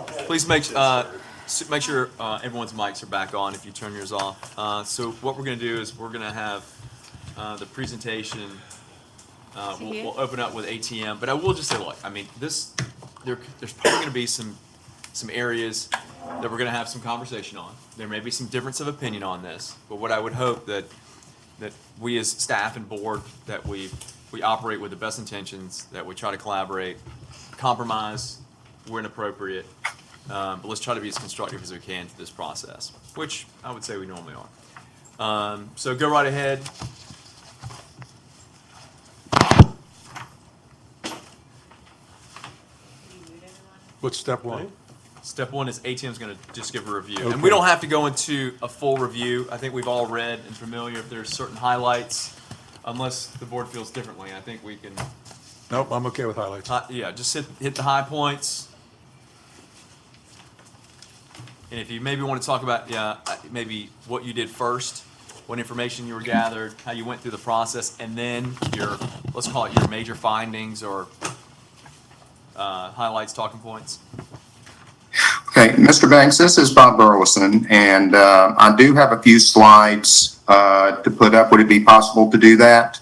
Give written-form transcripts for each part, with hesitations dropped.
Please make sure everyone's mics are back on if you turn yours off. So what we're going to do is we're going to have the presentation. We'll open up with ATM, but I will just say, look, I mean, there's probably going to be some areas that we're going to have some conversation on. There may be some difference of opinion on this, but what I would hope that we as staff and board, that we operate with the best intentions, that we try to collaborate, compromise where inappropriate, but let's try to be as constructive as we can to this process, which I would say we normally are. So go right ahead. What's step one? Step one is ATM's going to just give a review. Okay. And we don't have to go into a full review. I think we've all read and familiar if there's certain highlights, unless the board feels differently. I think we can, Nope, I'm okay with highlights. yeah, just hit the high points. And if you maybe want to talk about, maybe what you did first, what information you were gathered, how you went through the process, and then your, let's call it your major findings or highlights, talking points. Okay, Mr. Banks, this is Bob Burleson, and I do have a few slides to put up. Would it be possible to do that?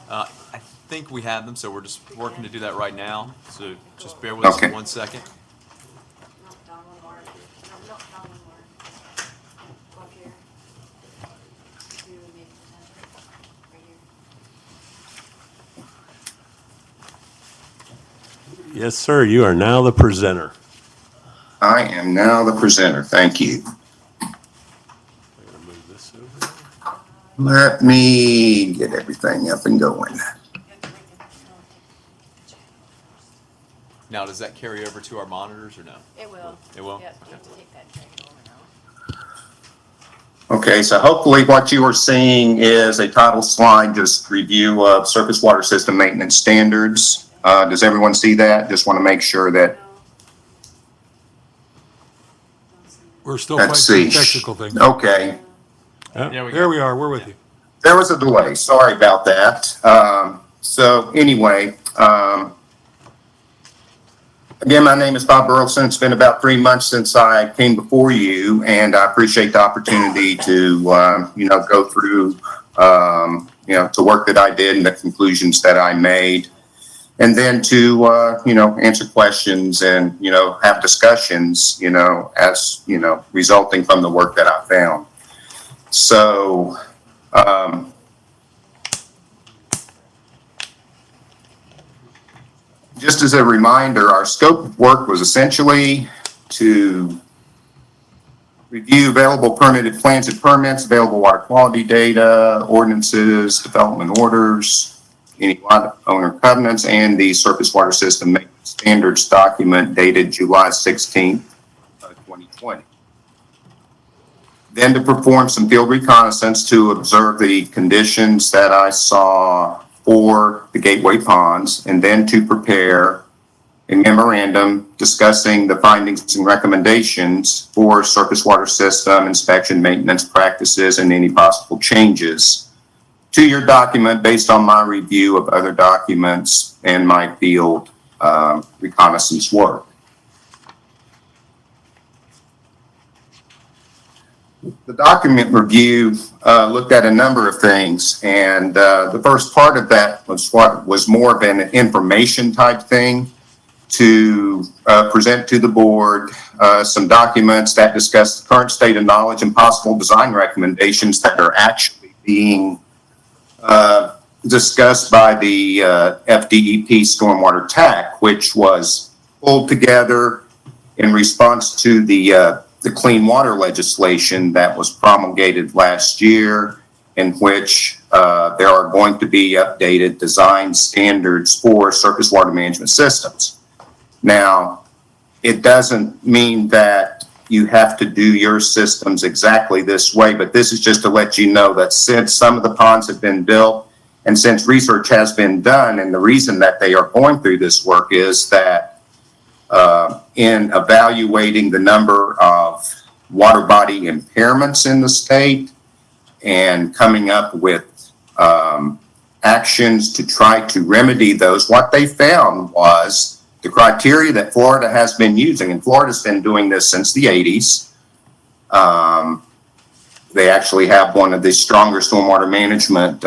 I think we have them, so we're just working to do that right now. So just bear with us for 1 second. Yes, sir. You are now the presenter. I am now the presenter. Thank you. I'm going to move this over. Let me get everything up and going. Now, does that carry over to our monitors or no? It will. It will? Yep, you have to take that train over now. Okay, so hopefully what you are seeing is a title slide, just review of surface water system maintenance standards. Does everyone see that? Just want to make sure that. We're still Let's fighting see. technical things. Okay, There we There go. we are. We're with you. there was a delay. Sorry about that. So anyway, again, my name is Bob Burleson. It's been about 3 months since I came before you, and I appreciate the opportunity to, go through, the work that I did and the conclusions that I made. And then to, answer questions and, have discussions, as, resulting from the work that I found. So, just as a reminder, our scope of work was essentially to review available permitted plans and permits, available water quality data, ordinances, development orders, any owner covenants, and the surface water system maintenance standards document dated July 16th, 2020. Then to perform some field reconnaissance to observe the conditions that I saw for the gateway ponds, and then to prepare a memorandum discussing the findings and recommendations for surface water system inspection, maintenance practices, and any possible changes to your document based on my review of other documents and my field reconnaissance work. The document review looked at a number of things, and the first part of that was what was more of an information type thing to present to the board some documents that discuss the current state of knowledge and possible design recommendations that are actually being discussed by the FDEP Stormwater TAC, which was pulled together in response to the clean water legislation that was promulgated last year, in which there are going to be updated design standards for surface water management systems. Now, it doesn't mean that you have to do your systems exactly this way, but this is just to let you know that since some of the ponds have been built and since research has been done, and the reason that they are going through this work is that in evaluating the number of water body impairments in the state and coming up with actions to try to remedy those, what they found was the criteria that Florida has been using, and Florida's been doing this since the 80s. They actually have one of the stronger stormwater management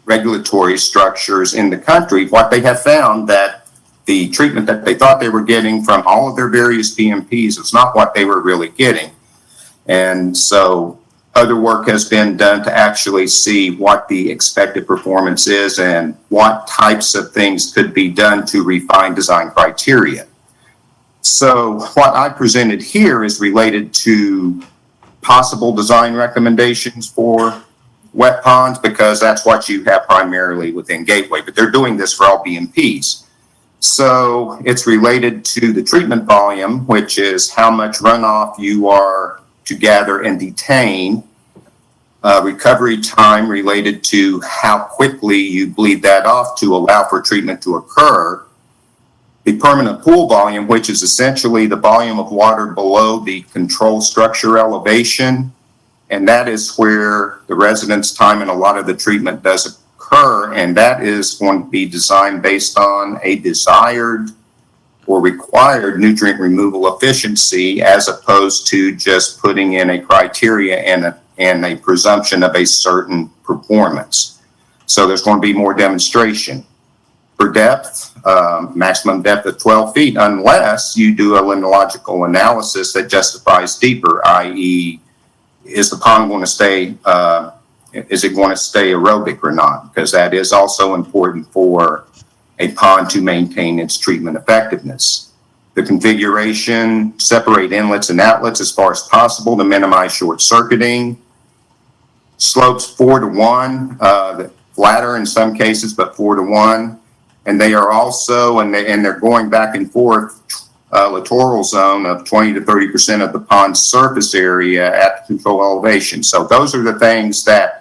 regulatory structures in the country. What they have found that the treatment that they thought they were getting from all of their various PMPs is not what they were really getting. And so other work has been done to actually see what the expected performance is and what types of things could be done to refine design criteria. So what I presented here is related to possible design recommendations for wet ponds, because that's what you have primarily within Gateway, but they're doing this for all BMPs. So it's related to the treatment volume, which is how much runoff you are to gather and detain, recovery time related to how quickly you bleed that off to allow for treatment to occur, the permanent pool volume, which is essentially the volume of water below the control structure elevation, and that is where the residence time and a lot of the treatment does occur, and that is going to be designed based on a desired or required nutrient removal efficiency, as opposed to just putting in a criteria and a presumption of a certain performance. So there's going to be more demonstration. For depth, maximum depth of 12 feet, unless you do a limnological analysis that justifies deeper, i.e., is the pond going to stay, is it going to stay aerobic or not? Because that is also important for a pond to maintain its treatment effectiveness. The configuration, separate inlets and outlets as far as possible to minimize short circuiting. Slopes 4 to 1, flatter in some cases, but 4 to 1. And they are also, and they're going back and forth, littoral zone of 20 to 30% of the pond's surface area at the control elevation. So those are the things that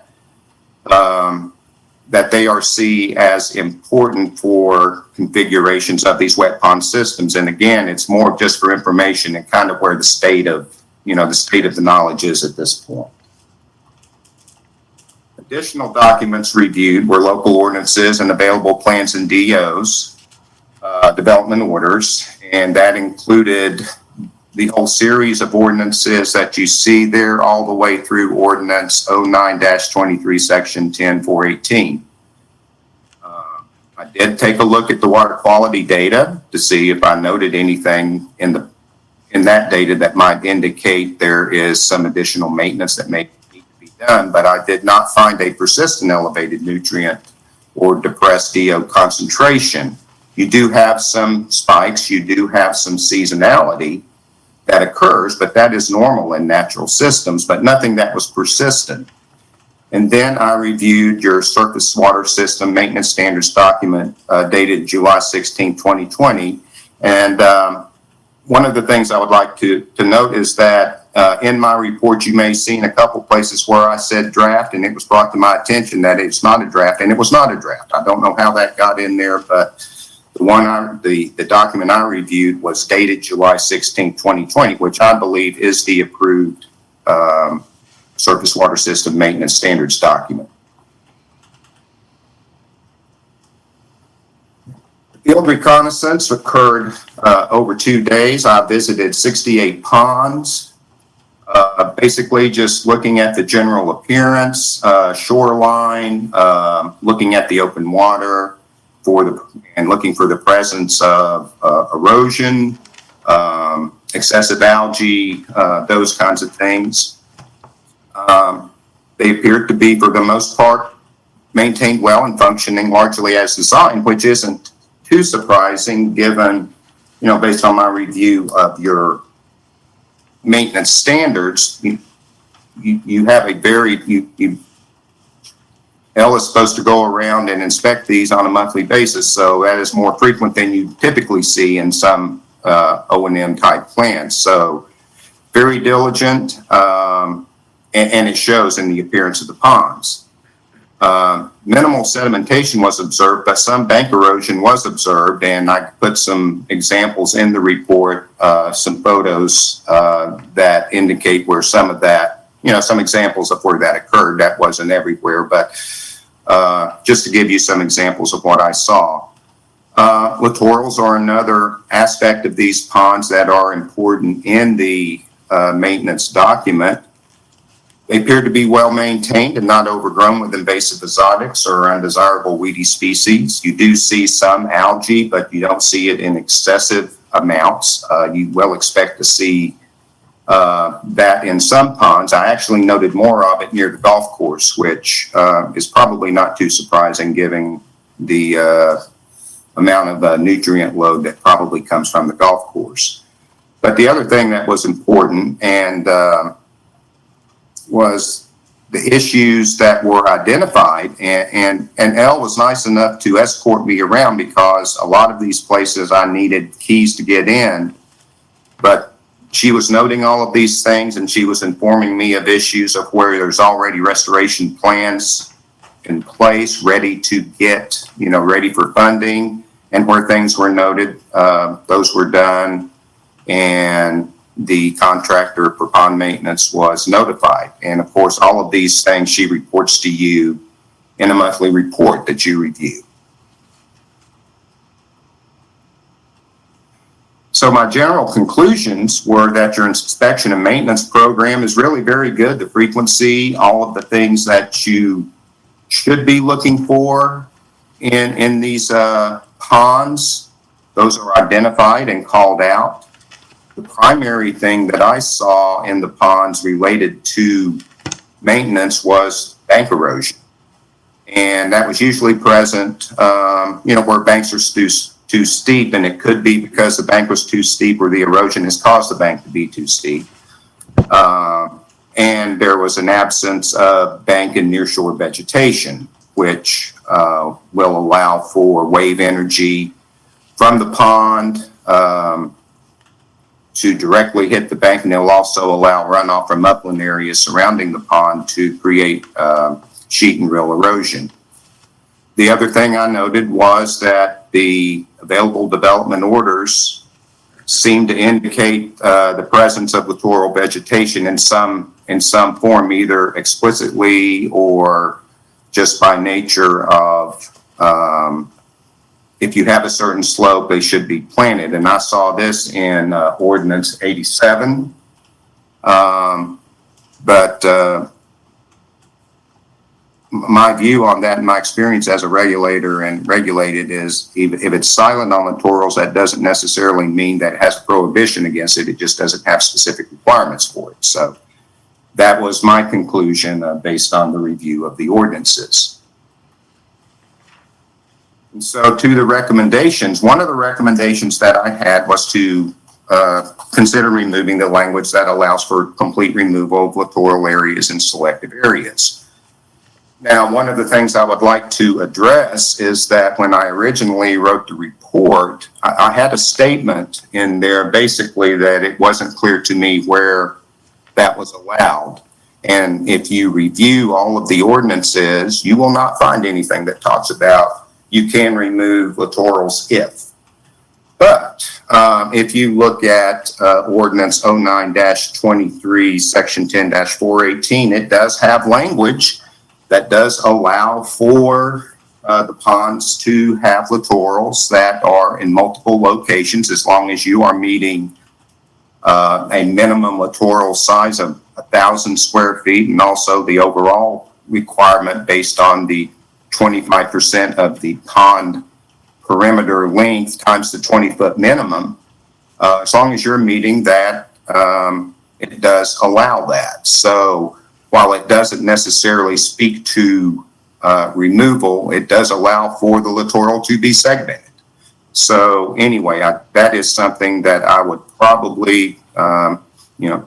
that they are see as important for configurations of these wet pond systems. And again, it's more just for information and kind of where the state of, the state of the knowledge is at this point. Additional documents reviewed were local ordinances and available plans and DOs, development orders, and that included the whole series of ordinances that you see there all the way through Ordinance 09-23, Section 10-418. I did take a look at the water quality data to see if I noted anything in that data that might indicate there is some additional maintenance that may need to be done, but I did not find a persistent elevated nutrient or depressed DO concentration. You do have some spikes, you do have some seasonality that occurs, but that is normal in natural systems, but nothing that was persistent. And then I reviewed your surface water system maintenance standards document dated July 16, 2020. And one of the things I would like to note is that in my report, you may have seen a couple places where I said draft, and it was brought to my attention that it's not a draft, and it was not a draft. I don't know how that got in there, but the document I reviewed was dated July 16, 2020, which I believe is the approved surface water system maintenance standards document. Field reconnaissance occurred over 2 days. I visited 68 ponds, basically just looking at the general appearance, shoreline, looking at the open water, and looking for the presence of erosion, excessive algae, those kinds of things. They appeared to be, for the most part, maintained well and functioning largely as designed, which isn't too surprising given, based on my review of your maintenance standards. You have a very, L is supposed to go around and inspect these on a monthly basis, so that is more frequent than you typically see in some O&M type plants. So very diligent, and it shows in the appearance of the ponds. Minimal sedimentation was observed, but some bank erosion was observed, and I put some examples in the report, some photos that indicate where some of that, some examples of where that occurred. That wasn't everywhere, but just to give you some examples of what I saw. Littorals are another aspect of these ponds that are important in the maintenance document. They appear to be well maintained and not overgrown with invasive exotics or undesirable weedy species. You do see some algae, but you don't see it in excessive amounts. You will expect to see that in some ponds. I actually noted more of it near the golf course, which is probably not too surprising given the amount of nutrient load that probably comes from the golf course. But the other thing that was important and was the issues that were identified, and Elle was nice enough to escort me around because a lot of these places I needed keys to get in, but she was noting all of these things and she was informing me of issues of where there's already restoration plans in place, ready to get, ready for funding, and where things were noted, those were done, and the contractor for pond maintenance was notified. And of course, all of these things she reports to you in a monthly report that you review. So my general conclusions were that your inspection and maintenance program is really very good. The frequency, all of the things that you should be looking for in these ponds, those are identified and called out. The primary thing that I saw in the ponds related to maintenance was bank erosion. And that was usually present, where banks are too steep, and it could be because the bank was too steep or the erosion has caused the bank to be too steep. And there was an absence of bank and nearshore vegetation, which will allow for wave energy from the pond to directly hit the bank, and they'll also allow runoff from upland areas surrounding the pond to create sheet and rill erosion. The other thing I noted was that the available development orders seem to indicate the presence of littoral vegetation in some form, either explicitly or just by nature of if you have a certain slope, they should be planted. And I saw this in Ordinance 87. My view on that, and my experience as a regulator and regulated, is if it's silent on littorals, that doesn't necessarily mean that it has a prohibition against it. It just doesn't have specific requirements for it. So that was my conclusion based on the review of the ordinances. And so to the recommendations, one of the recommendations that I had was to consider removing the language that allows for complete removal of littoral areas in selective areas. Now, one of the things I would like to address is that when I originally wrote the report, I had a statement in there basically that it wasn't clear to me where that was allowed. And if you review all of the ordinances, you will not find anything that talks about you can remove littorals if. But if you look at Ordinance 09-23, Section 10-418, it does have language that does allow for the ponds to have littorals that are in multiple locations as long as you are meeting a minimum littoral size of 1,000 square feet, and also the overall requirement based on the 25% of the pond perimeter length times the 20-foot minimum. As long as you're meeting that, it does allow that. So while it doesn't necessarily speak to removal, it does allow for the littoral to be segmented. So anyway, that is something that I would probably,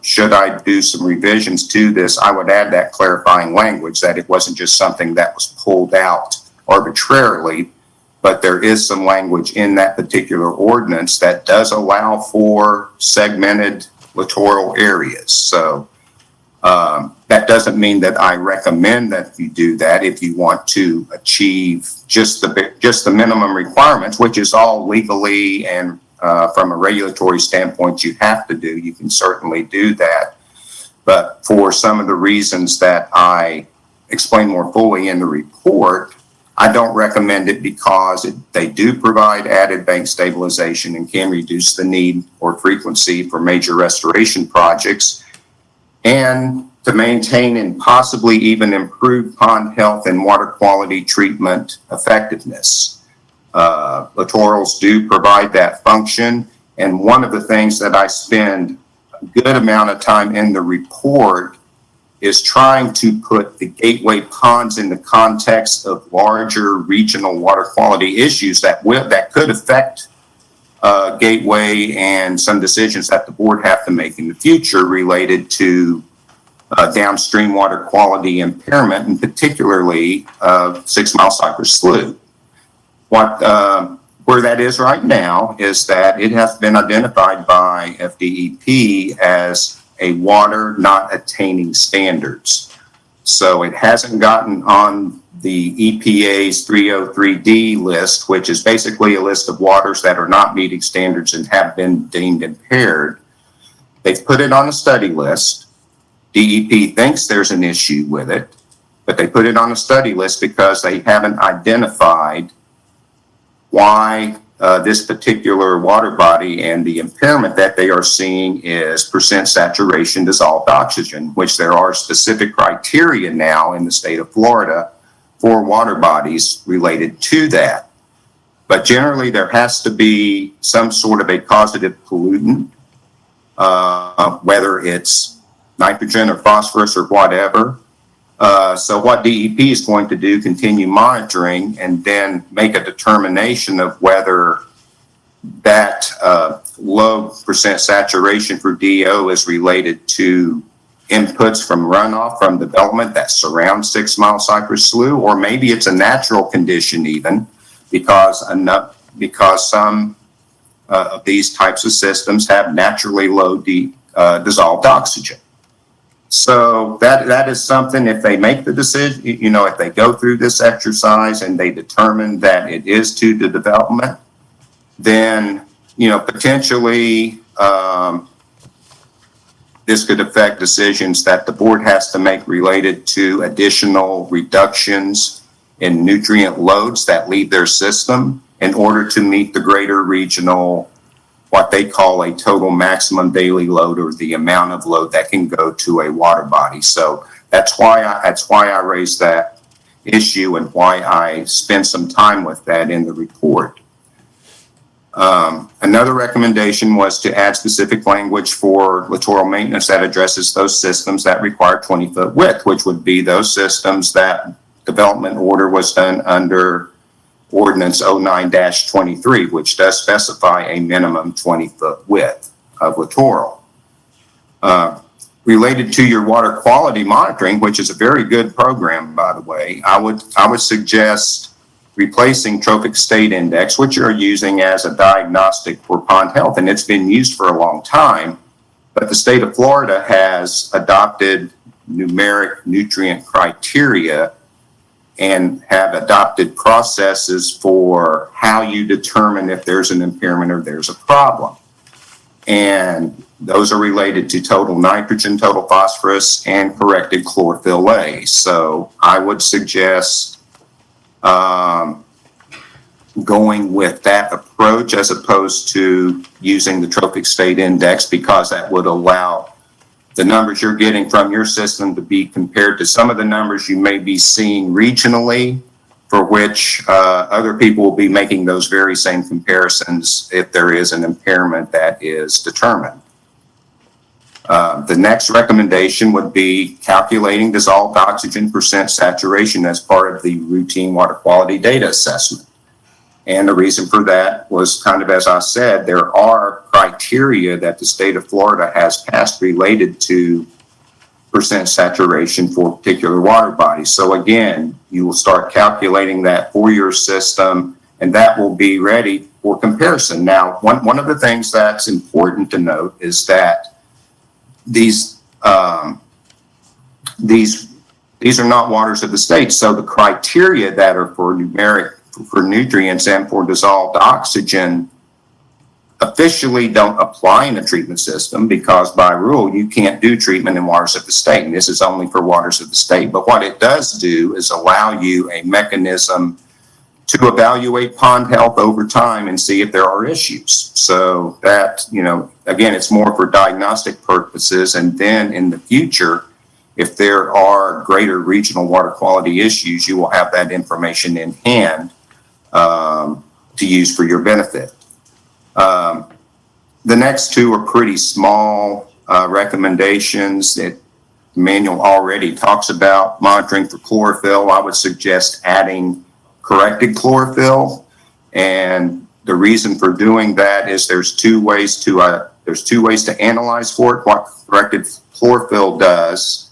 should I do some revisions to this, I would add that clarifying language that it wasn't just something that was pulled out arbitrarily, but there is some language in that particular ordinance that does allow for segmented littoral areas. So that doesn't mean that I recommend that you do that if you want to achieve just the minimum requirements, which is all legally and from a regulatory standpoint you have to do. You can certainly do that. But for some of the reasons that I explain more fully in the report, I don't recommend it because they do provide added bank stabilization and can reduce the need or frequency for major restoration projects, and to maintain and possibly even improve pond health and water quality treatment effectiveness. Littorals do provide that function, and one of the things that I spend a good amount of time in the report is trying to put the gateway ponds in the context of larger regional water quality issues that could affect Gateway and some decisions that the board have to make in the future related to downstream water quality impairment, and particularly 6 Mile Cypress Slough. Where that is right now is that it has been identified by FDEP as a water not attaining standards. So it hasn't gotten on the EPA's 303D list, which is basically a list of waters that are not meeting standards and have been deemed impaired. They've put it on a study list. DEP thinks there's an issue with it, but they put it on a study list because they haven't identified why this particular water body and the impairment that they are seeing is % saturation dissolved oxygen, which there are specific criteria now in the state of Florida for water bodies related to that. But generally there has to be some sort of a causative pollutant, whether it's nitrogen or phosphorus or whatever. So what DEP is going to do, continue monitoring and then make a determination of whether that low % saturation for DO is related to inputs from runoff from development that surrounds 6 Mile Cypress Slough, or maybe it's a natural condition even because some of these types of systems have naturally low dissolved oxygen. So that is something, if they make the decision, if they go through this exercise and they determine that it is to the development, then, potentially this could affect decisions that the board has to make related to additional reductions in nutrient loads that leave their system in order to meet the greater regional, what they call a total maximum daily load, or the amount of load that can go to a water body. So that's why I raised that issue and why I spent some time with that in the report. Another recommendation was to add specific language for littoral maintenance that addresses those systems that require 20-foot width, which would be those systems that development order was done under Ordinance 09-23, which does specify a minimum 20-foot width of littoral. Related to your water quality monitoring, which is a very good program, by the way, I would suggest replacing Trophic State Index, which you're using as a diagnostic for pond health, and it's been used for a long time, but the state of Florida has adopted numeric nutrient criteria and have adopted processes for how you determine if there's an impairment or there's a problem. And those are related to total nitrogen, total phosphorus, and corrected chlorophyll A. So I would suggest going with that approach as opposed to using the Trophic State Index, because that would allow the numbers you're getting from your system to be compared to some of the numbers you may be seeing regionally, for which other people will be making those very same comparisons if there is an impairment that is determined. The next recommendation would be calculating dissolved oxygen % saturation as part of the routine water quality data assessment. And the reason for that was kind of, as I said, there are criteria that the state of Florida has passed related to % saturation for particular water bodies. So again, you will start calculating that for your system, and that will be ready for comparison. Now, one of the things that's important to note is that these are not waters of the state. So the criteria that are for nutrients and for dissolved oxygen officially don't apply in a treatment system, because by rule you can't do treatment in waters of the state, and this is only for waters of the state. But what it does do is allow you a mechanism to evaluate pond health over time and see if there are issues. So that, again, it's more for diagnostic purposes. And then in the future, if there are greater regional water quality issues, you will have that information in hand to use for your benefit. The next two are pretty small recommendations that the manual already talks about. Monitoring for chlorophyll, I would suggest adding corrected chlorophyll. And the reason for doing that is there's two ways to analyze for it. What corrected chlorophyll does,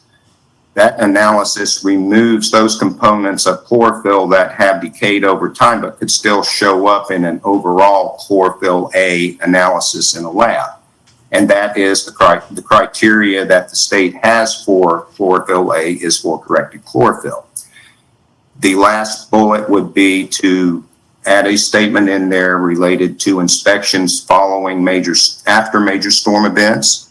that analysis removes those components of chlorophyll that have decayed over time but could still show up in an overall chlorophyll A analysis in a lab. And that is the criteria that the state has for chlorophyll A is for corrected chlorophyll. The last bullet would be to add a statement in there related to inspections following after major storm events.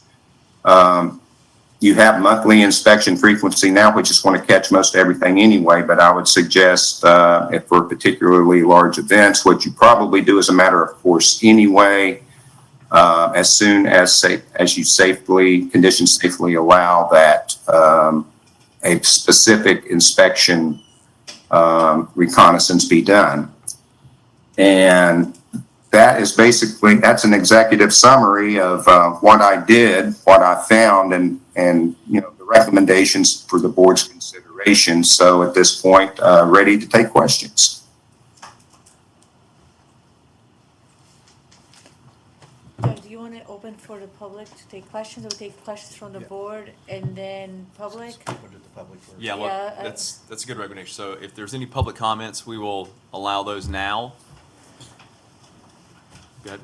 You have monthly inspection frequency now, which is going to catch most everything anyway, but I would suggest if for particularly large events, what you probably do as a matter of course anyway, as soon as conditions safely allow that a specific inspection reconnaissance be done. And that's an executive summary of what I did, what I found, and the recommendations for the board's consideration. So at this point, ready to take questions. Do you want to open for the public to take questions, or take questions from the board and then public? Yeah, look, Yeah, that's a good recommendation. So if there's any public comments, we will allow those now. Go ahead.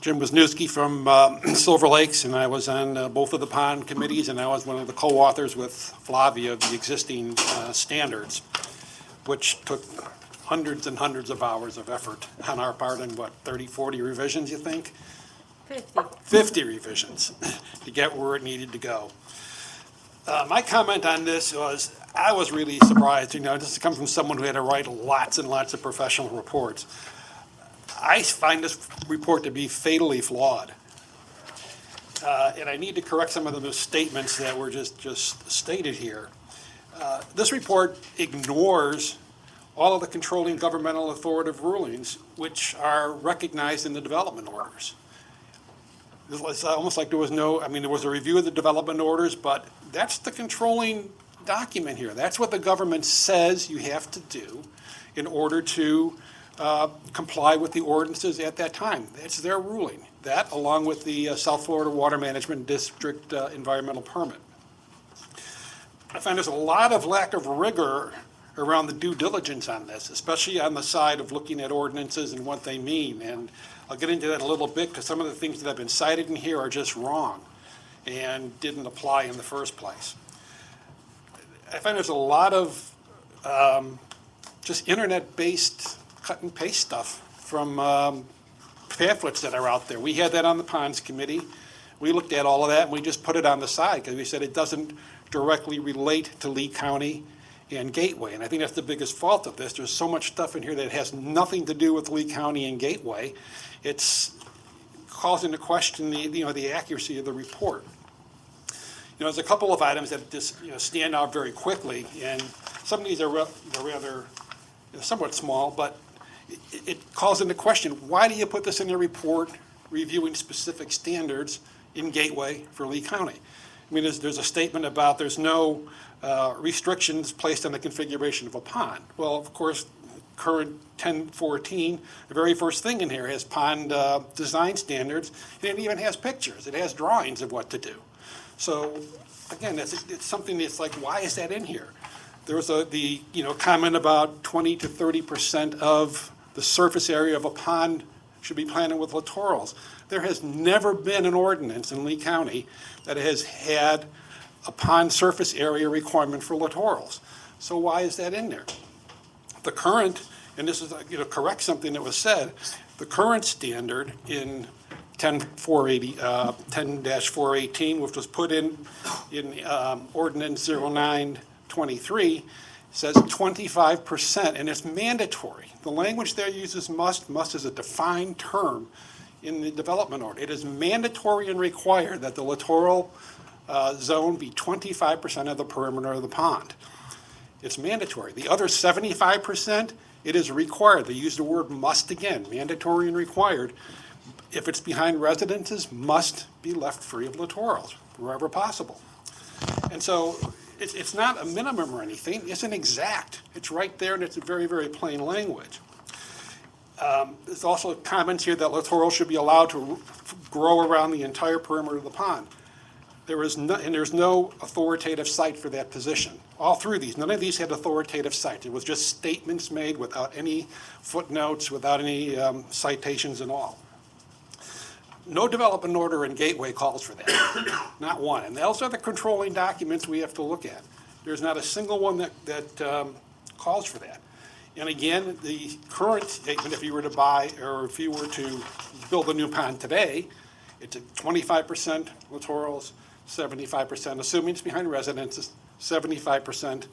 Jim Wisniewski from Silver Lakes, and I was on both of the pond committees, and I was one of the co-authors with Flavia of the existing standards, which took hundreds and hundreds of hours of effort on our part, and 30, 40 revisions, you think? 50. 50 revisions to get where it needed to go. My comment on this was, I was really surprised, just to come from someone who had to write lots and lots of professional reports. I find this report to be fatally flawed. And I need to correct some of the misstatements that were just stated here. This report ignores all of the controlling governmental authoritative rulings which are recognized in the development orders. It's almost like there was there was a review of the development orders, but that's the controlling document here. That's what the government says you have to do in order to comply with the ordinances at that time. That's their ruling. That, along with the South Florida Water Management District environmental permit. I find there's a lot of lack of rigor around the due diligence on this, especially on the side of looking at ordinances and what they mean. And I'll get into that in a little bit, because some of the things that have been cited in here are just wrong and didn't apply in the first place. I find there's a lot of just internet-based cut and paste stuff from pamphlets that are out there. We had that on the Ponds Committee. We looked at all of that, and we just put it on the side because we said it doesn't directly relate to Lee County and Gateway. And I think that's the biggest fault of this. There's so much stuff in here that has nothing to do with Lee County and Gateway. It's calls into question the accuracy of the report. There's a couple of items that just stand out very quickly, and some of these are rather somewhat small, but it calls into question, why do you put this in a report reviewing specific standards in Gateway for Lee County? There's a statement about there's no restrictions placed on the configuration of a pond. Well, of course, current 1014, the very first thing in here has pond design standards, and it even has pictures. It has drawings of what to do. So, again, it's something that's like, why is that in here? There was the comment about 20 to 30% of the surface area of a pond should be planted with littorals. There has never been an ordinance in Lee County that has had a pond surface area requirement for littorals. So why is that in there? The current, and this is correct something that was said, the current standard in 10-418, which was put in Ordinance 0923, says 25%, and it's mandatory. The language there uses must. Must is a defined term in the development order. It is mandatory and required that the littoral zone be 25% of the perimeter of the pond. It's mandatory. The other 75%, it is required. They use the word must again, mandatory and required. If it's behind residences, must be left free of littorals wherever possible. And so it's not a minimum or anything. It's an exact. It's right there, and it's very, very plain language. There's also comments here that littorals should be allowed to grow around the entire perimeter of the pond. There's no authoritative cite for that position. All through these, none of these had authoritative cites. It was just statements made without any footnotes, without any citations at all. No development order in Gateway calls for that, not one. And those are the controlling documents we have to look at. There's not a single one that calls for that. And again, the current statement, if you were to buy or if you were to build a new pond today, it's at 25% littorals, 75%, assuming it's behind residences, 75%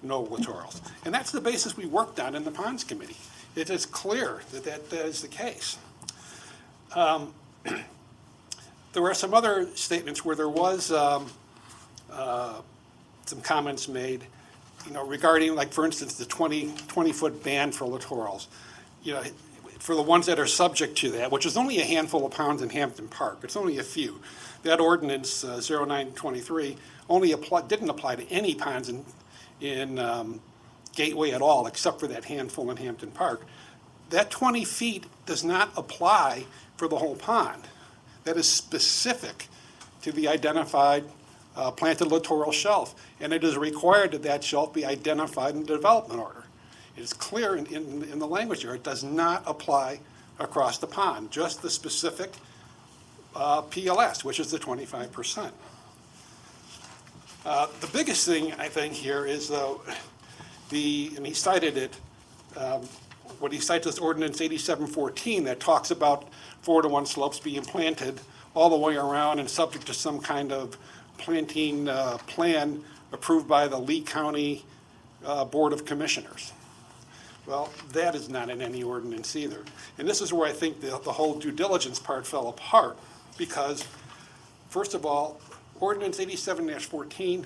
no littorals. And that's the basis we worked on in the Ponds Committee. It is clear that that is the case. There were some other statements where there was some comments made, regarding, like, for instance, the 20-foot ban for littorals. For the ones that are subject to that, which is only a handful of ponds in Hampton Park. It's only a few. That ordinance 0923 didn't apply to any ponds in Gateway at all, except for that handful in Hampton Park. That 20 feet does not apply for the whole pond. That is specific to the identified planted littoral shelf, and it is required that that shelf be identified in the development order. It is clear in the language here, it does not apply across the pond, just the specific PLS, which is the 25%. The biggest thing, I think, here is, though, and he cited it, what he cites is Ordinance 8714 that talks about 4-to-1 slopes being planted all the way around and subject to some kind of planting plan approved by the Lee County Board of Commissioners. Well, that is not in any ordinance either. And this is where I think the whole due diligence part fell apart, because, first of all, Ordinance 87-14,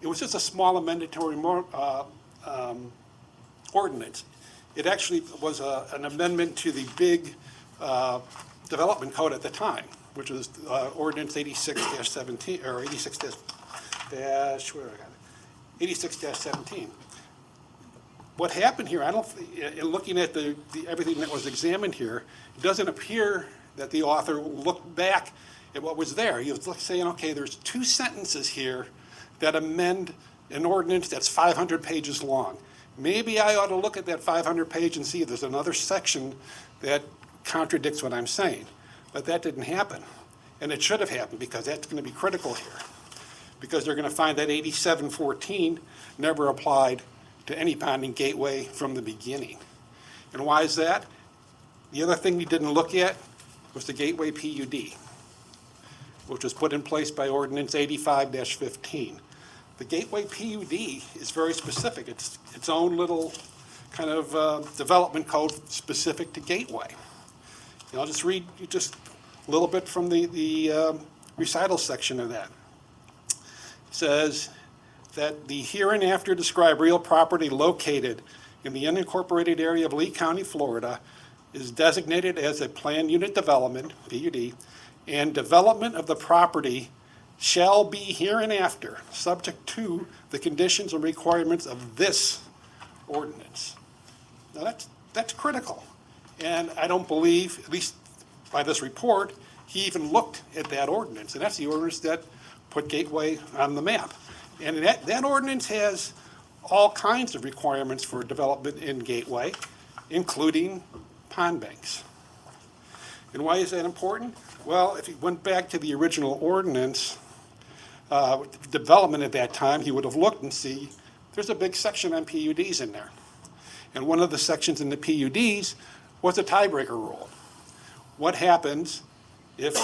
it was just a small amendatory ordinance. It actually was an amendment to the big development code at the time, which was Ordinance 86-17, or 86-17. What happened here, in looking at everything that was examined here, it doesn't appear that the author looked back at what was there. He was saying, okay, there's 2 sentences here that amend an ordinance that's 500 pages long. Maybe I ought to look at that 500 page and see if there's another section that contradicts what I'm saying. But that didn't happen. And it should have happened, because that's going to be critical here. Because they're going to find that 87-14 never applied to any pond in Gateway from the beginning. And why is that? The other thing we didn't look at was the Gateway PUD, which was put in place by Ordinance 85-15. The Gateway PUD is very specific. It's its own little kind of development code specific to Gateway. And I'll just read you just a little bit from the recital section of that. It says that the hereinafter described real property located in the unincorporated area of Lee County, Florida, is designated as a planned unit development, PUD, and development of the property shall be hereinafter subject to the conditions and requirements of this ordinance. Now that's critical. And I don't believe, at least by this report, he even looked at that ordinance. And that's the ordinance that put Gateway on the map. And that ordinance has all kinds of requirements for development in Gateway, including pond banks. And why is that important? Well, if he went back to the original ordinance, development at that time, he would have looked and see there's a big section on PUDs in there. And one of the sections in the PUDs was a tiebreaker rule. What happens if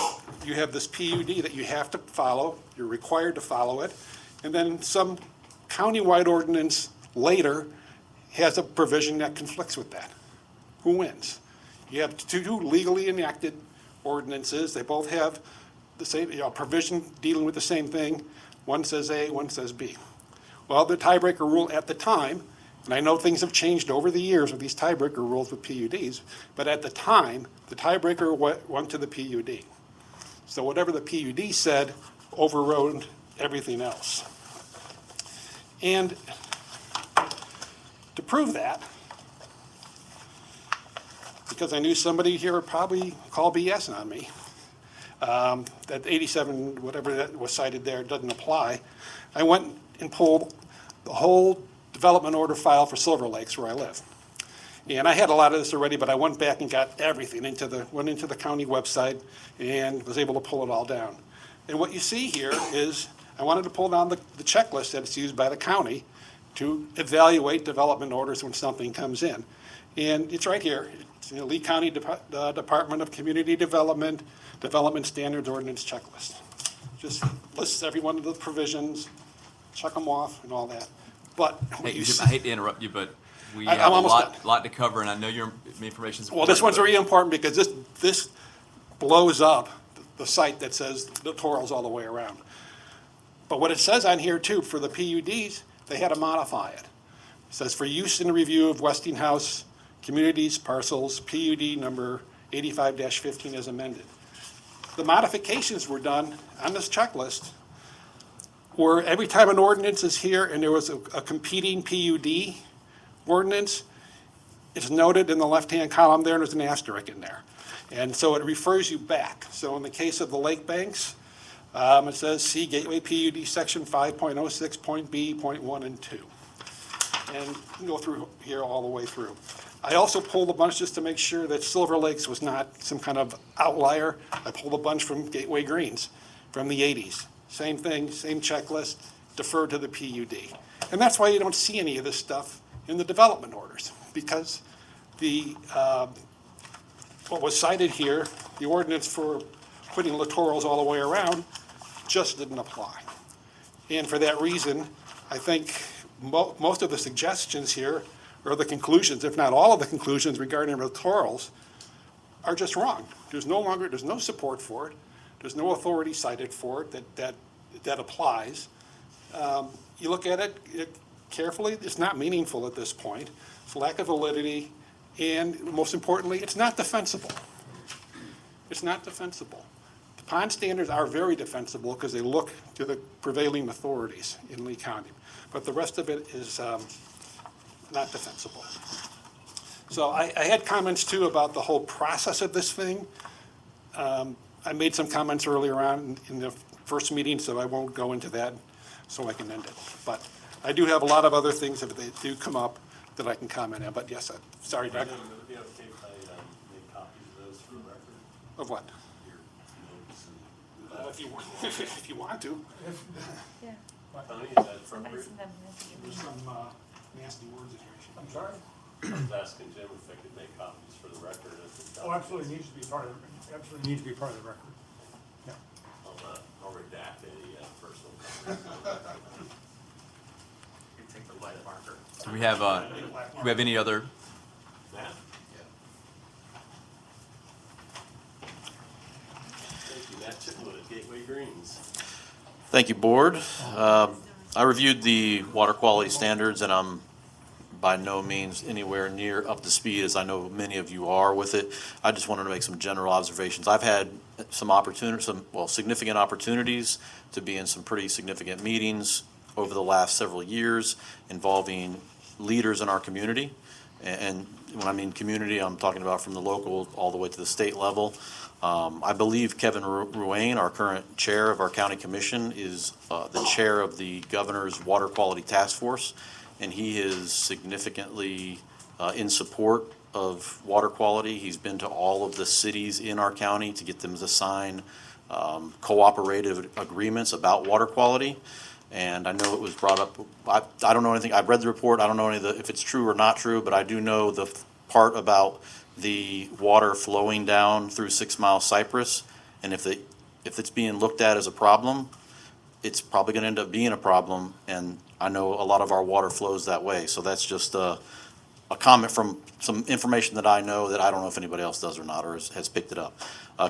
you have this PUD that you have to follow, you're required to follow it, and then some countywide ordinance later has a provision that conflicts with that. Who wins? You have two legally enacted ordinances. They both have the same, provision dealing with the same thing. One says A, one says B. Well, the tiebreaker rule at the time, and I know things have changed over the years with these tiebreaker rules with PUDs, but at the time, the tiebreaker went to the PUD. So whatever the PUD said overrode everything else. And to prove that, because I knew somebody here would probably call BS on me, that 87, whatever that was cited there, doesn't apply, I went and pulled the whole development order file for Silver Lakes, where I live. And I had a lot of this already, but I went back and got everything went into the county website and was able to pull it all down. And what you see here is, I wanted to pull down the checklist that's used by the county to evaluate development orders when something comes in. And it's right here. It's Lee County Department of Community Development, Development Standards Ordinance Checklist. Just lists every one of the provisions, check them off and all that. But what Hey, you Jim, see, I hate to interrupt you, but we I'm have a almost done. lot to cover, and I know your information's well, this important, one's but- very important because this blows up the site that says littorals all the way around. But what it says on here too, for the PUDs, they had to modify it. It says for use in review of Westinghouse Communities Parcels, PUD number 85-15 as amended. The modifications were done on this checklist where every time an ordinance is here and there was a competing PUD ordinance, it's noted in the left-hand column there, and there's an asterisk in there. And so it refers you back. So in the case of the lake banks, it says, see Gateway PUD section 5.06, point B, point 1 and 2. And you can go through here all the way through. I also pulled a bunch just to make sure that Silver Lakes was not some kind of outlier. I pulled a bunch from Gateway Greens from the 80s. Same thing, same checklist, defer to the PUD. And that's why you don't see any of this stuff in the development orders, because what was cited here, the ordinance for putting littorals all the way around, just didn't apply. And for that reason, I think most of the suggestions here, or the conclusions, if not all of the conclusions regarding littorals, are just wrong. There's no support for it. There's no authority cited for it that applies. You look at it carefully, it's not meaningful at this point. It's lack of validity, and most importantly, it's not defensible. It's not defensible. The pond standards are very defensible because they look to the prevailing authorities in Lee County, but the rest of it is not defensible. So I had comments too about the whole process of this thing. I made some comments earlier on in the first meeting, so I won't go into that, so I can end it. But I do have a lot of other things if they do come up that I can comment on, but yes, sorry, Doug. Would it be okay if I make copies of those for the record? Of what? Your notes and If you want to. Yeah. Tony, is that I appropriate? sent them a message. There's some nasty words in here. I'm sorry? I was asking Jim if I could make copies for the record of the Oh, absolutely needs to be part of, absolutely needs to be part of the record. Yeah. I'll redact any personal comments. You take the lead marker. Do we have any other? Matt? Thank you, Matt Chitwood, Gateway Greens. Thank you, Board. I reviewed the water quality standards, and I'm by no means anywhere near up to speed, as I know many of you are with it. I just wanted to make some general observations. I've had some significant opportunities to be in some pretty significant meetings over the last several years involving leaders in our community. And when I mean community, I'm talking about from the local all the way to the state level. I believe Kevin Ruane, our current chair of our county commission, is the chair of the governor's water quality task force, and he is significantly in support of water quality. He's been to all of the cities in our county to get them to sign cooperative agreements about water quality. And I know it was brought up, I don't know anything, I've read the report, I don't know if it's true or not true, but I do know the part about the water flowing down through 6 Mile Cypress And if it's being looked at as a problem, it's probably gonna end up being a problem, and I know a lot of our water flows that way. So that's just a comment from some information that I know that I don't know if anybody else does or not, or has picked it up.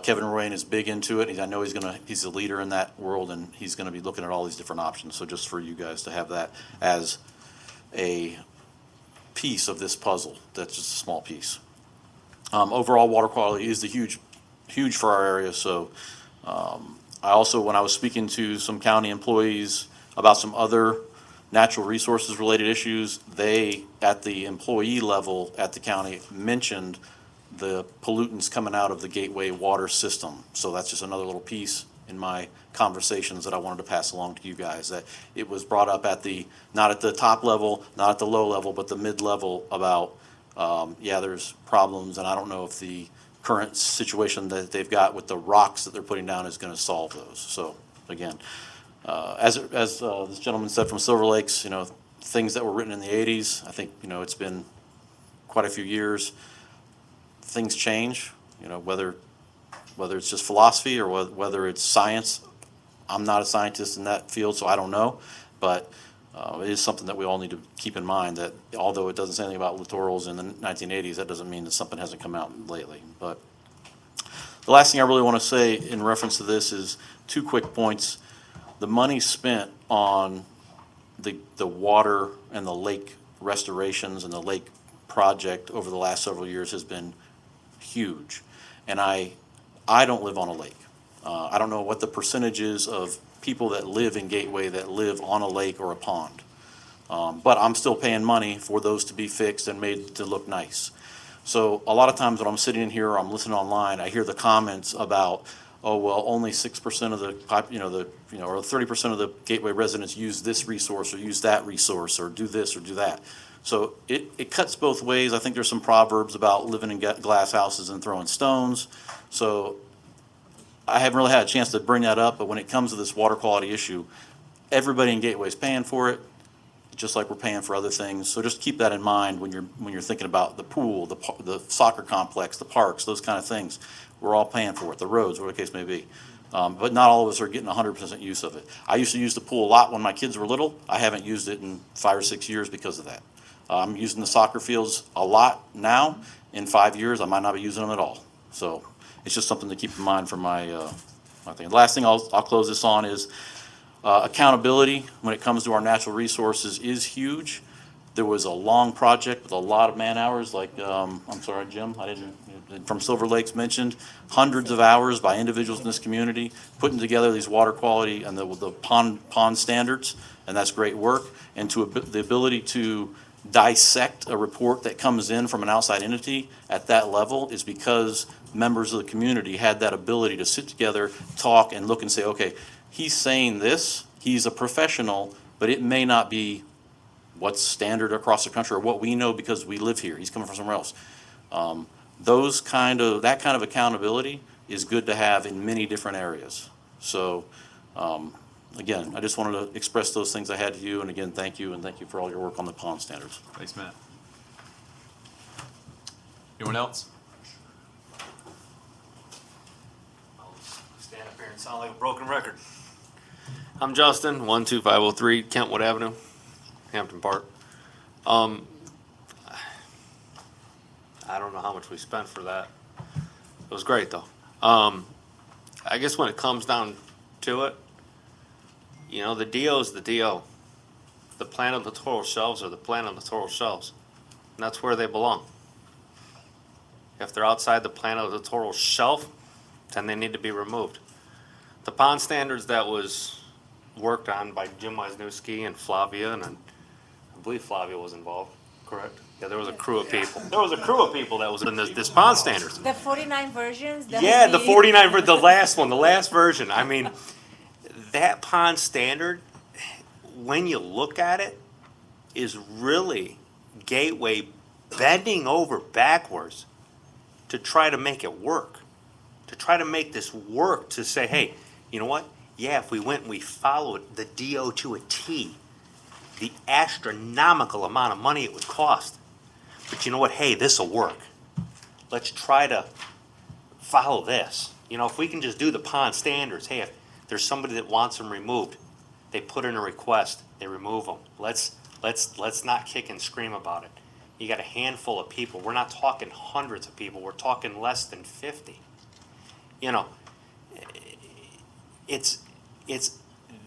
Kevin Rowan is big into it. I know he's a leader in that world, and he's gonna be looking at all these different options. So just for you guys to have that as a piece of this puzzle, that's just a small piece. Overall, water quality is huge for our area. So I also, when I was speaking to some county employees about some other natural resources related issues, they, at the employee level at the county, mentioned the pollutants coming out of the gateway water system. So that's just another little piece in my conversations that I wanted to pass along to you guys, that it was brought up at the, not at the top level, not at the low level, but the mid level about, yeah, there's problems, and I don't know if the current situation that they've got with the rocks that they're putting down is gonna solve those. So again, as this gentleman said from Silver Lakes, things that were written in the 80s, I think, it's been quite a few years. Things change, whether it's just philosophy or whether it's science. I'm not a scientist in that field, so I don't know. But it is something that we all need to keep in mind, that although it doesn't say anything about littorals in the 1980s, that doesn't mean that something hasn't come out lately. But the last thing I really want to say in reference to this is 2 quick points. The money spent on the water and the lake restorations and the lake project over the last several years has been huge. And I don't live on a lake. I don't know what the percentage is of people that live in Gateway that live on a lake or a pond. But I'm still paying money for those to be fixed and made to look nice. So a lot of times when I'm sitting in here or I'm listening online, I hear the comments about, oh, well, only 6% of the, or 30% of the Gateway residents use this resource or use that resource or do this or do that. So it cuts both ways. I think there's some proverbs about living in glass houses and throwing stones. So I haven't really had a chance to bring that up, but when it comes to this water quality issue, everybody in Gateway is paying for it, just like we're paying for other things. So just keep that in mind when you're thinking about the pool, the soccer complex, the parks, those kind of things. We're all paying for it, the roads, whatever the case may be. But not all of us are getting 100% use of it. I used to use the pool a lot when my kids were little. I haven't used it in 5 or 6 years because of that. I'm using the soccer fields a lot now. In 5 years, I might not be using them at all. So it's just something to keep in mind for my thing. The last thing I'll close this on is accountability when it comes to our natural resources is huge. There was a long project with a lot of man hours, like, I'm sorry, Jim, from Silver Lakes mentioned, hundreds of hours by individuals in this community, putting together these water quality and the pond standards, and that's great work. And the ability to dissect a report that comes in from an outside entity at that level is because members of the community had that ability to sit together, talk, and look and say, okay, he's saying this, he's a professional, but it may not be what's standard across the country or what we know because we live here. He's coming from somewhere else. That kind of accountability is good to have in many different areas. So again, I just wanted to express those things I had to you, and again, thank you, and thank you for all your work on the pond standards. Thanks, Matt. Anyone else? I'll stand up here and sound like a broken record. I'm Justin, 12503 Kentwood Avenue, Hampton Park. I don't know how much we spent for that. It was great though. I guess when it comes down to it, the DO is the DO. The plan of the littoral shelves are the plan of the littoral shelves. And that's where they belong. If they're outside the plan of the littoral shelf, then they need to be removed. The pond standards that was worked on by Jim Wisniewski and Flavia, and I believe Flavia was involved, correct? Yeah, there was a crew of people. There was a crew of people that was in this pond standards. The 49 versions? Yeah, the 49, the last one, the last version. I mean, that pond standard, when you look at it, is really Gateway bending over backwards to try to make it work. To try to make this work, to say, hey, you know what? Yeah, if we went and we followed the DO to a T, the astronomical amount of money it would cost. But you know what? Hey, this will work. Let's try to follow this. You know, if we can just do the pond standards, hey, if there's somebody that wants them removed, they put in a request, they remove them. Let's not kick and scream about it. You got a handful of people. We're not talking hundreds of people. We're talking less than 50. You know,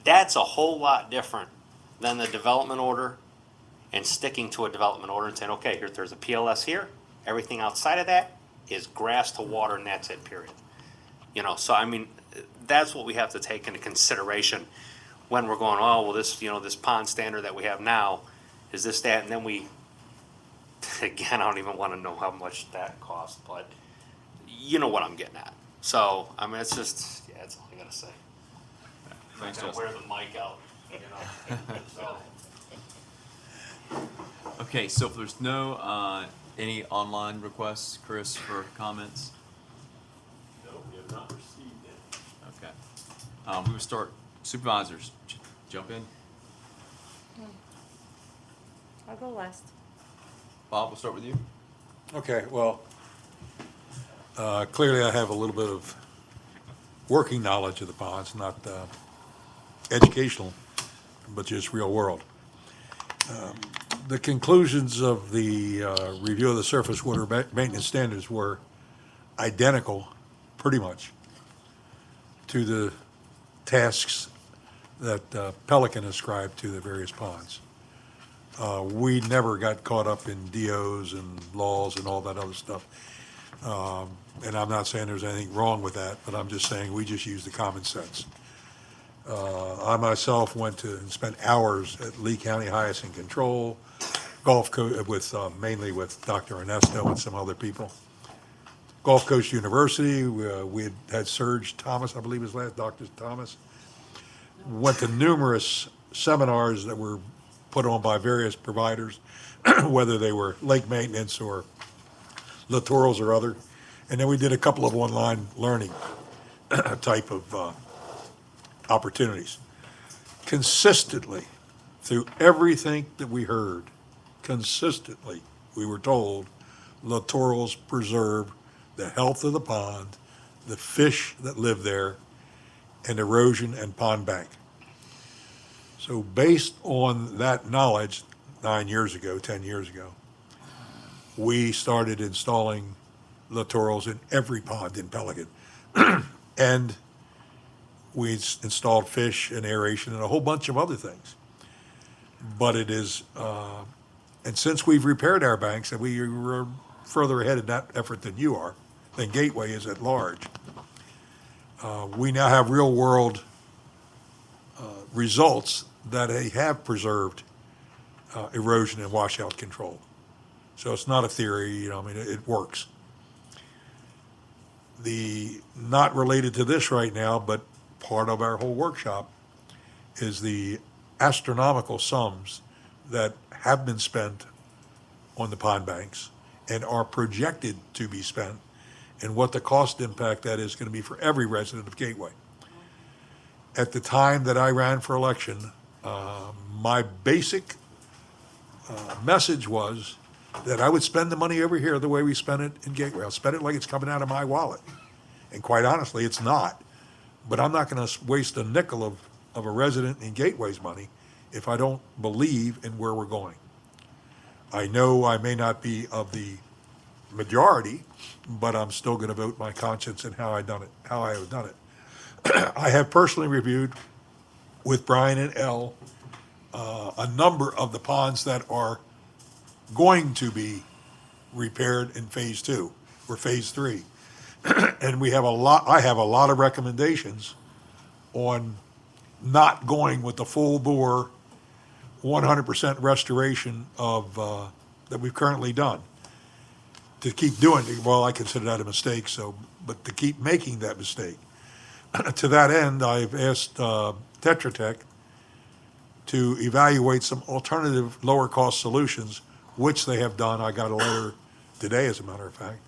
that's a whole lot different than the development order and sticking to a development order and saying, okay, there's a PLS here. Everything outside of that is grass to water, and that's it, period. You know, so I mean, that's what we have to take into consideration when we're going, oh, well, this, you know, this pond standard that we have now is this, that, and then we, again, I don't even want to know how much that costs, but you know what I'm getting at. So, I mean, it's just, yeah, that's all I gotta say. Thanks, I'm gonna Justin. wear the mic out, you know, so. Okay, so if there's no, any online requests, Chris, for comments? No, we have not received it. Okay. We will start supervisors. Jump in. I'll go last. Bob, we'll start with you. Okay, well, clearly I have a little bit of working knowledge of the ponds, not educational, but just real world. The conclusions of the review of the surface water maintenance standards were identical, pretty much, to the tasks that Pelican ascribed to the various ponds. We never got caught up in DOs and laws and all that other stuff. And I'm not saying there's anything wrong with that, but I'm just saying we just use the common sense. I myself went to and spent hours at Lee County Hyacinth Control, Gulf Coast, mainly with Dr. Ernesto and some other people. Gulf Coast University, we had Serge Thomas, I believe his last, Dr. Thomas. Went to numerous seminars that were put on by various providers, whether they were lake maintenance or littorals or other. And then we did a couple of online learning type of opportunities. Consistently, through everything that we heard, consistently, we were told littorals preserve the health of the pond, the fish that live there, and erosion and pond bank. So based on that knowledge, 9 years ago, 10 years ago, we started installing littorals in every pond in Pelican. And we installed fish and aeration and a whole bunch of other things. But it is, and since we've repaired our banks, and we were further ahead in that effort than you are, than Gateway is at large, we now have real world results that they have preserved erosion and washout control. So it's not a theory, you know, I mean, it works. The, not related to this right now, but part of our whole workshop is the astronomical sums that have been spent on the pond banks and are projected to be spent, and what the cost impact that is going to be for every resident of Gateway. At the time that I ran for election, my basic message was that I would spend the money over here the way we spent it in Gateway. I'll spend it like it's coming out of my wallet. And quite honestly, it's not. But I'm not going to waste a nickel of a resident in Gateway's money if I don't believe in where we're going. I know I may not be of the majority, but I'm still going to vote my conscience in how I have done it. I have personally reviewed with Brian and Elle a number of the ponds that are going to be repaired in phase 2 or phase 3. And I have a lot of recommendations on not going with the full bore 100% restoration of that we've currently done. To keep doing it, well, I consider that a mistake, but to keep making that mistake. To that end, I've asked Tetra Tech to evaluate some alternative lower cost solutions, which they have done. I got a letter today, as a matter of fact,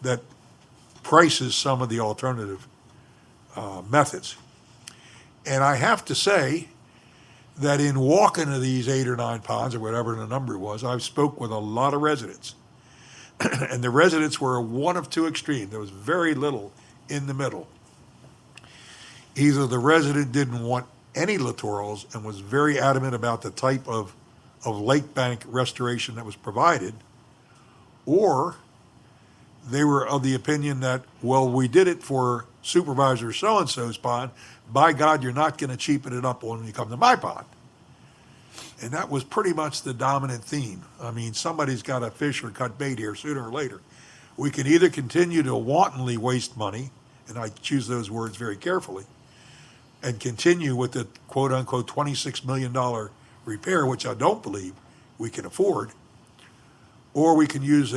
that prices some of the alternative methods. And I have to say that in walking to these 8 or 9 ponds, or whatever the number was, I've spoke with a lot of residents. And the residents were one of two extremes. There was very little in the middle. Either the resident didn't want any littorals and was very adamant about the type of lake bank restoration that was provided, or they were of the opinion that, well, we did it for Supervisor so-and-so's pond, by God, you're not gonna cheapen it up when you come to my pond. And that was pretty much the dominant theme. I mean, somebody's gotta fish or cut bait here sooner or later. We can either continue to wantonly waste money, and I choose those words very carefully, and continue with the quote-unquote $26 million repair, which I don't believe we can afford, or we can use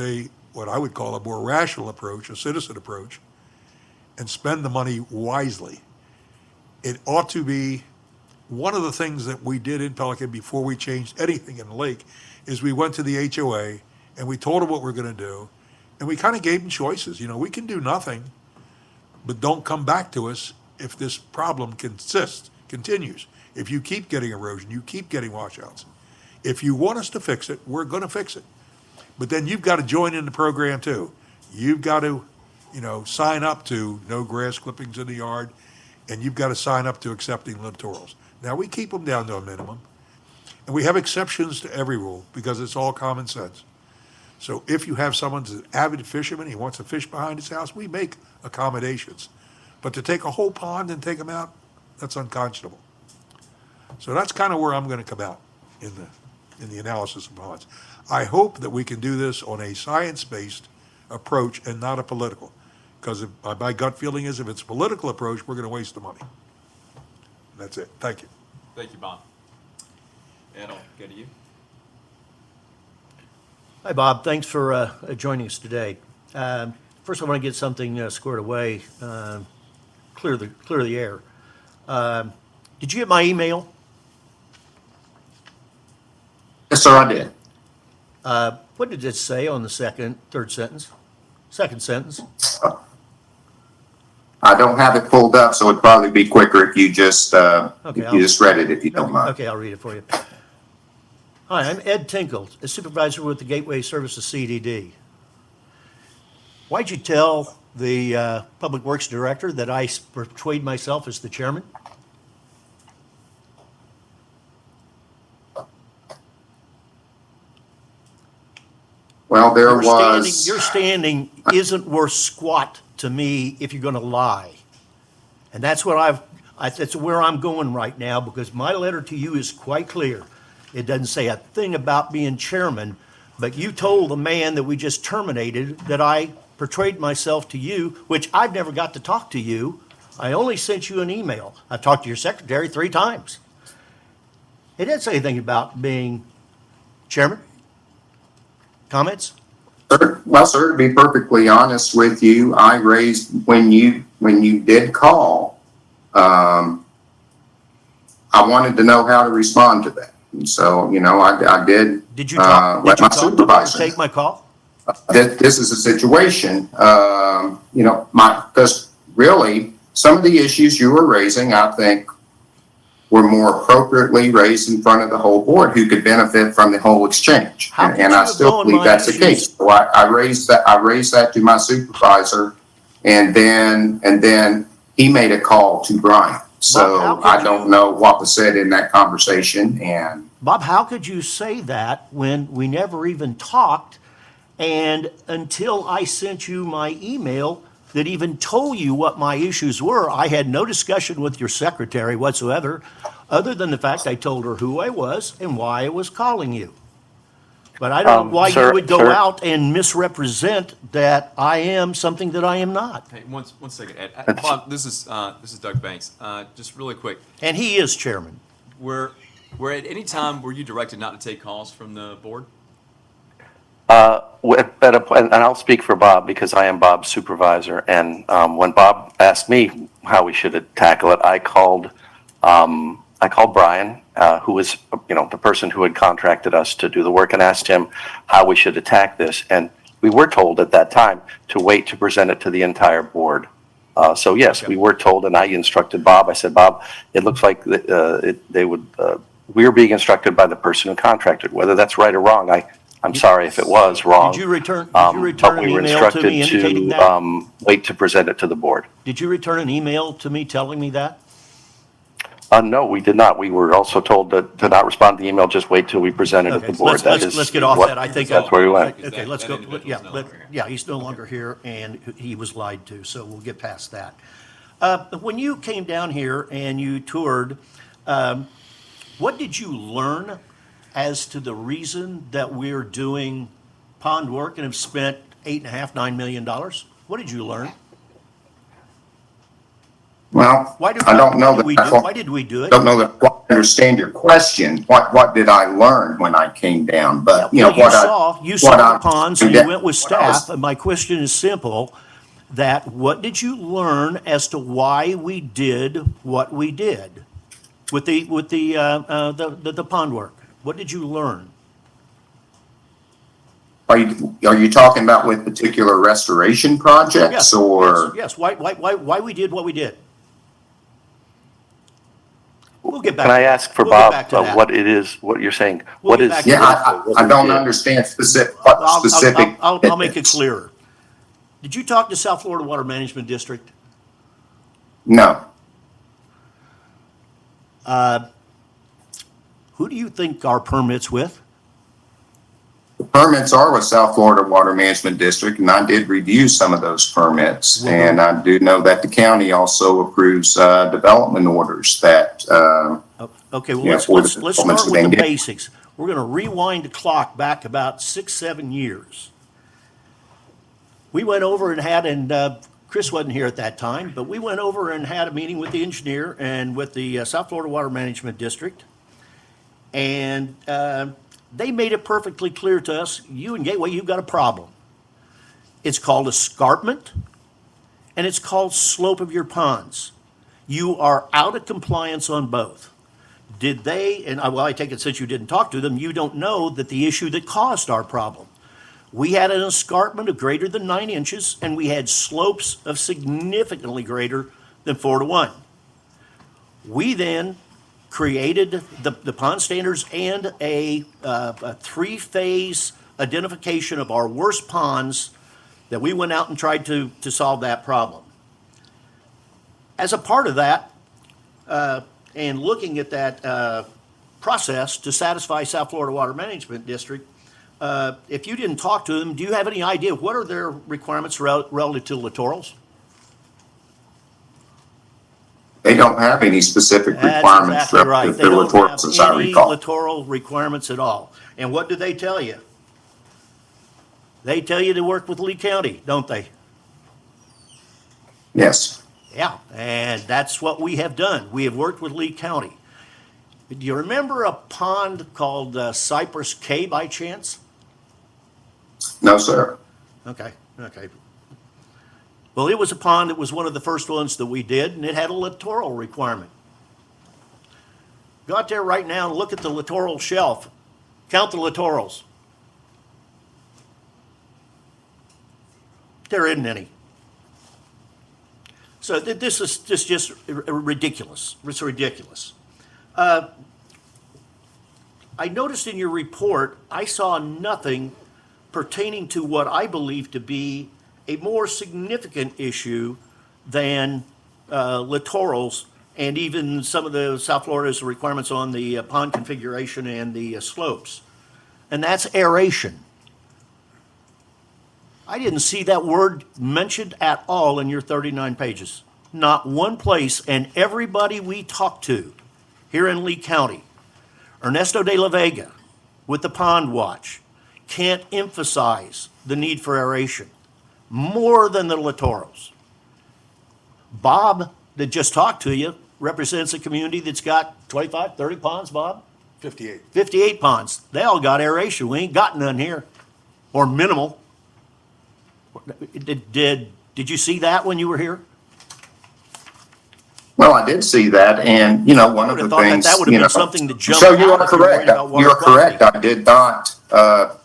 what I would call a more rational approach, a citizen approach, and spend the money wisely. It ought to be, one of the things that we did in Pelican before we changed anything in the lake is we went to the HOA and we told them what we're gonna do, and we kind of gave them choices. You know, we can do nothing, but don't come back to us if this problem continues. If you keep getting erosion, you keep getting washouts. If you want us to fix it, we're gonna fix it. But then you've got to join in the program too. You've got to, sign up to no grass clippings in the yard, and you've got to sign up to accepting littorals. Now, we keep them down to a minimum, and we have exceptions to every rule because it's all common sense. So if you have someone who's an avid fisherman, he wants to fish behind his house, we make accommodations. But to take a whole pond and take them out, that's unconscionable. So that's kind of where I'm going to come out in the analysis of ponds. I hope that we can do this on a science-based approach and not a political. Because my gut feeling is if it's a political approach, we're going to waste the money. That's it. Thank you. Thank you, Bob. Ed, I'll go to you. Hi, Bob. Thanks for joining us today. First, I want to get something squared away, clear the air. Did you get my email? Yes, sir, I did. What did it say on the third sentence? Second sentence? I don't have it pulled up, so it'd probably be quicker if you just, just read it, if you don't mind. Okay, I'll read it for you. Hi, I'm Ed Tinkle, a supervisor with the Gateway Services CDD. Why'd you tell the Public Works Director that I portrayed myself as the chairman? Well, there was. Your standing isn't worth squat to me if you're gonna lie. And that's what that's where I'm going right now, because my letter to you is quite clear. It doesn't say a thing about being chairman, but you told the man that we just terminated that I portrayed myself to you, which I've never got to talk to you. I only sent you an email. I've talked to your secretary 3 times. It didn't say anything about being chairman. Comments? Well, sir, to be perfectly honest with you, I raised, when you did call, I wanted to know how to respond to that. And so, I did. Did you talk Let my to her supervisor take my call? This is a situation, because really, some of the issues you were raising, I think, were more appropriately raised in front of the whole board who could benefit from the whole exchange. And I still believe that's the case. So I raised that to my supervisor, and then he made a call to Brian. So I don't know what was said in that conversation. And Bob, how could you say that when we never even talked, and until I sent you my email that even told you what my issues were, I had no discussion with your secretary whatsoever, other than the fact I told her who I was and why I was calling you. But I don't know why you would go out and misrepresent that I am something that I am not. Hey, one second, Ed. Bob, this is Doug Banks. Just really quick. And he is chairman. Were at any time were you directed not to take calls from the board? And I'll speak for Bob because I am Bob's supervisor. And when Bob asked me how we should tackle it, I called Brian, who was the person who had contracted us to do the work, and asked him how we should attack this. And we were told at that time to wait to present it to the entire board. So yes, we were told, and I instructed Bob. I said, Bob, it looks like we're being instructed by the person who contracted. Whether that's right or wrong, I'm sorry if it was wrong. Did you return But an we were email to me instructed indicating to that? wait to present it to the board. Did you return an email to me telling me that? No, we did not. We were also told to not respond to the email, just wait till we present it at Okay, the board. That let's is get off what- that. I think That's where we went. Okay, let's That go, individual's yeah, no but, longer here. yeah, he's no longer here, and he was lied to, so we'll get past that. When you came down here and you toured, what did you learn as to the reason that we're doing pond work and have spent $8.5–9 million? What did you learn? Well, Why did I don't know why did we that, do- Why did we do it? don't know that I understand your question. What did I learn when I came down? But, you know, Well, you saw the ponds, and you went with what I was- staff, and my question is simple, that what did you learn as to why we did what we did with the pond work? What did you learn? Are you talking about with particular restoration projects Yes, or? yes, why we did what we did? We'll get back Can to I that. ask for We'll get Bob back to that. what it is, what you're saying? We'll What get is? back to Yeah, that. I don't understand what I'll specific. I'll make it clearer. Did you talk to South Florida Water Management District? No. Who do you think our permit's with? The permits are with South Florida Water Management District, and I did review some of those permits. Well, And I do know that the county also approves development orders that, Okay, well, Yeah, let's for the start with developments the within- basics. We're gonna rewind the clock back about 6–7 years. We went over and had, and Chris wasn't here at that time, but we went over and had a meeting with the engineer and with the South Florida Water Management District. And they made it perfectly clear to us, you and Gateway, you've got a problem. It's called escarpment, and it's called slope of your ponds. You are out of compliance on both. Did they, and well, I take it since you didn't talk to them, you don't know that the issue that caused our problem. We had an escarpment of greater than 9 inches, and we had slopes of significantly greater than 4:1. We then created the pond standards and a 3-phase identification of our worst ponds that we went out and tried to solve that problem. As a part of that, and looking at that process to satisfy South Florida Water Management District, if you didn't talk to them, do you have any idea what are their requirements relative to littorals? they don't have any specific That's requirements exactly right. relative They to don't littorals, as I have any recall. littoral requirements at all. And what do they tell you? They tell you to work with Lee County, don't they? Yes. Yeah, and that's what we have done. We have worked with Lee County. Do you remember a pond called Cypress Cay by chance? No, sir. Okay. Well, it was a pond that was one of the first ones that we did, and it had a littoral requirement. Go out there right now and look at the littoral shelf. Count the littorals. There isn't any. So this is just ridiculous. It's ridiculous. I noticed in your report, I saw nothing pertaining to what I believe to be a more significant issue than littorals and even some of the South Florida's requirements on the pond configuration and the slopes. And that's aeration. I didn't see that word mentioned at all in your 39 pages. Not one place, and everybody we talked to here in Lee County, Ernesto de la Vega with the Pond Watch, can't emphasize the need for aeration more than the littorals. Bob, that just talked to you, represents a community that's got 25, 30 ponds, Bob? 58. 58 ponds. They all got aeration. We ain't got none here, or minimal. Did you see that when you were here? Well, I did see that, and, you know, one of would have the thought that things, that would have you been know. something that jumped So you out are if you were worried correct. about water You are correct. quality. I did not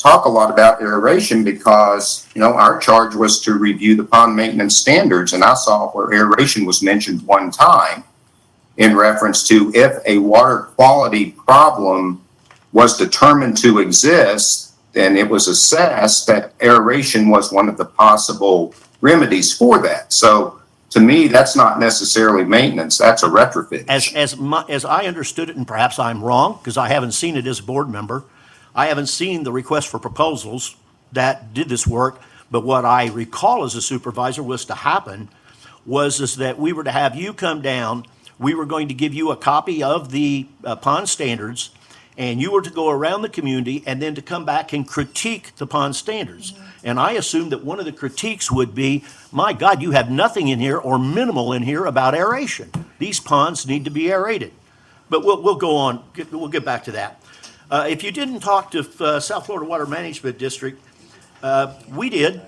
talk a lot about aeration because, you know, our charge was to review the pond maintenance standards, and I saw where aeration was mentioned one time in reference to if a water quality problem was determined to exist, and it was assessed that aeration was one of the possible remedies for that. So to me, that's not necessarily maintenance, that's a retrofit issue. As I understood it, and perhaps I'm wrong, because I haven't seen it as a board member, I haven't seen the request for proposals that did this work, but what I recall as a supervisor was to happen is that we were to have you come down, we were going to give you a copy of the pond standards, and you were to go around the community and then to come back and critique the pond standards. And I assumed that one of the critiques would be, my God, you have nothing in here or minimal in here about aeration. These ponds need to be aerated. But we'll go on, we'll get back to that. If you didn't talk to South Florida Water Management District, we did.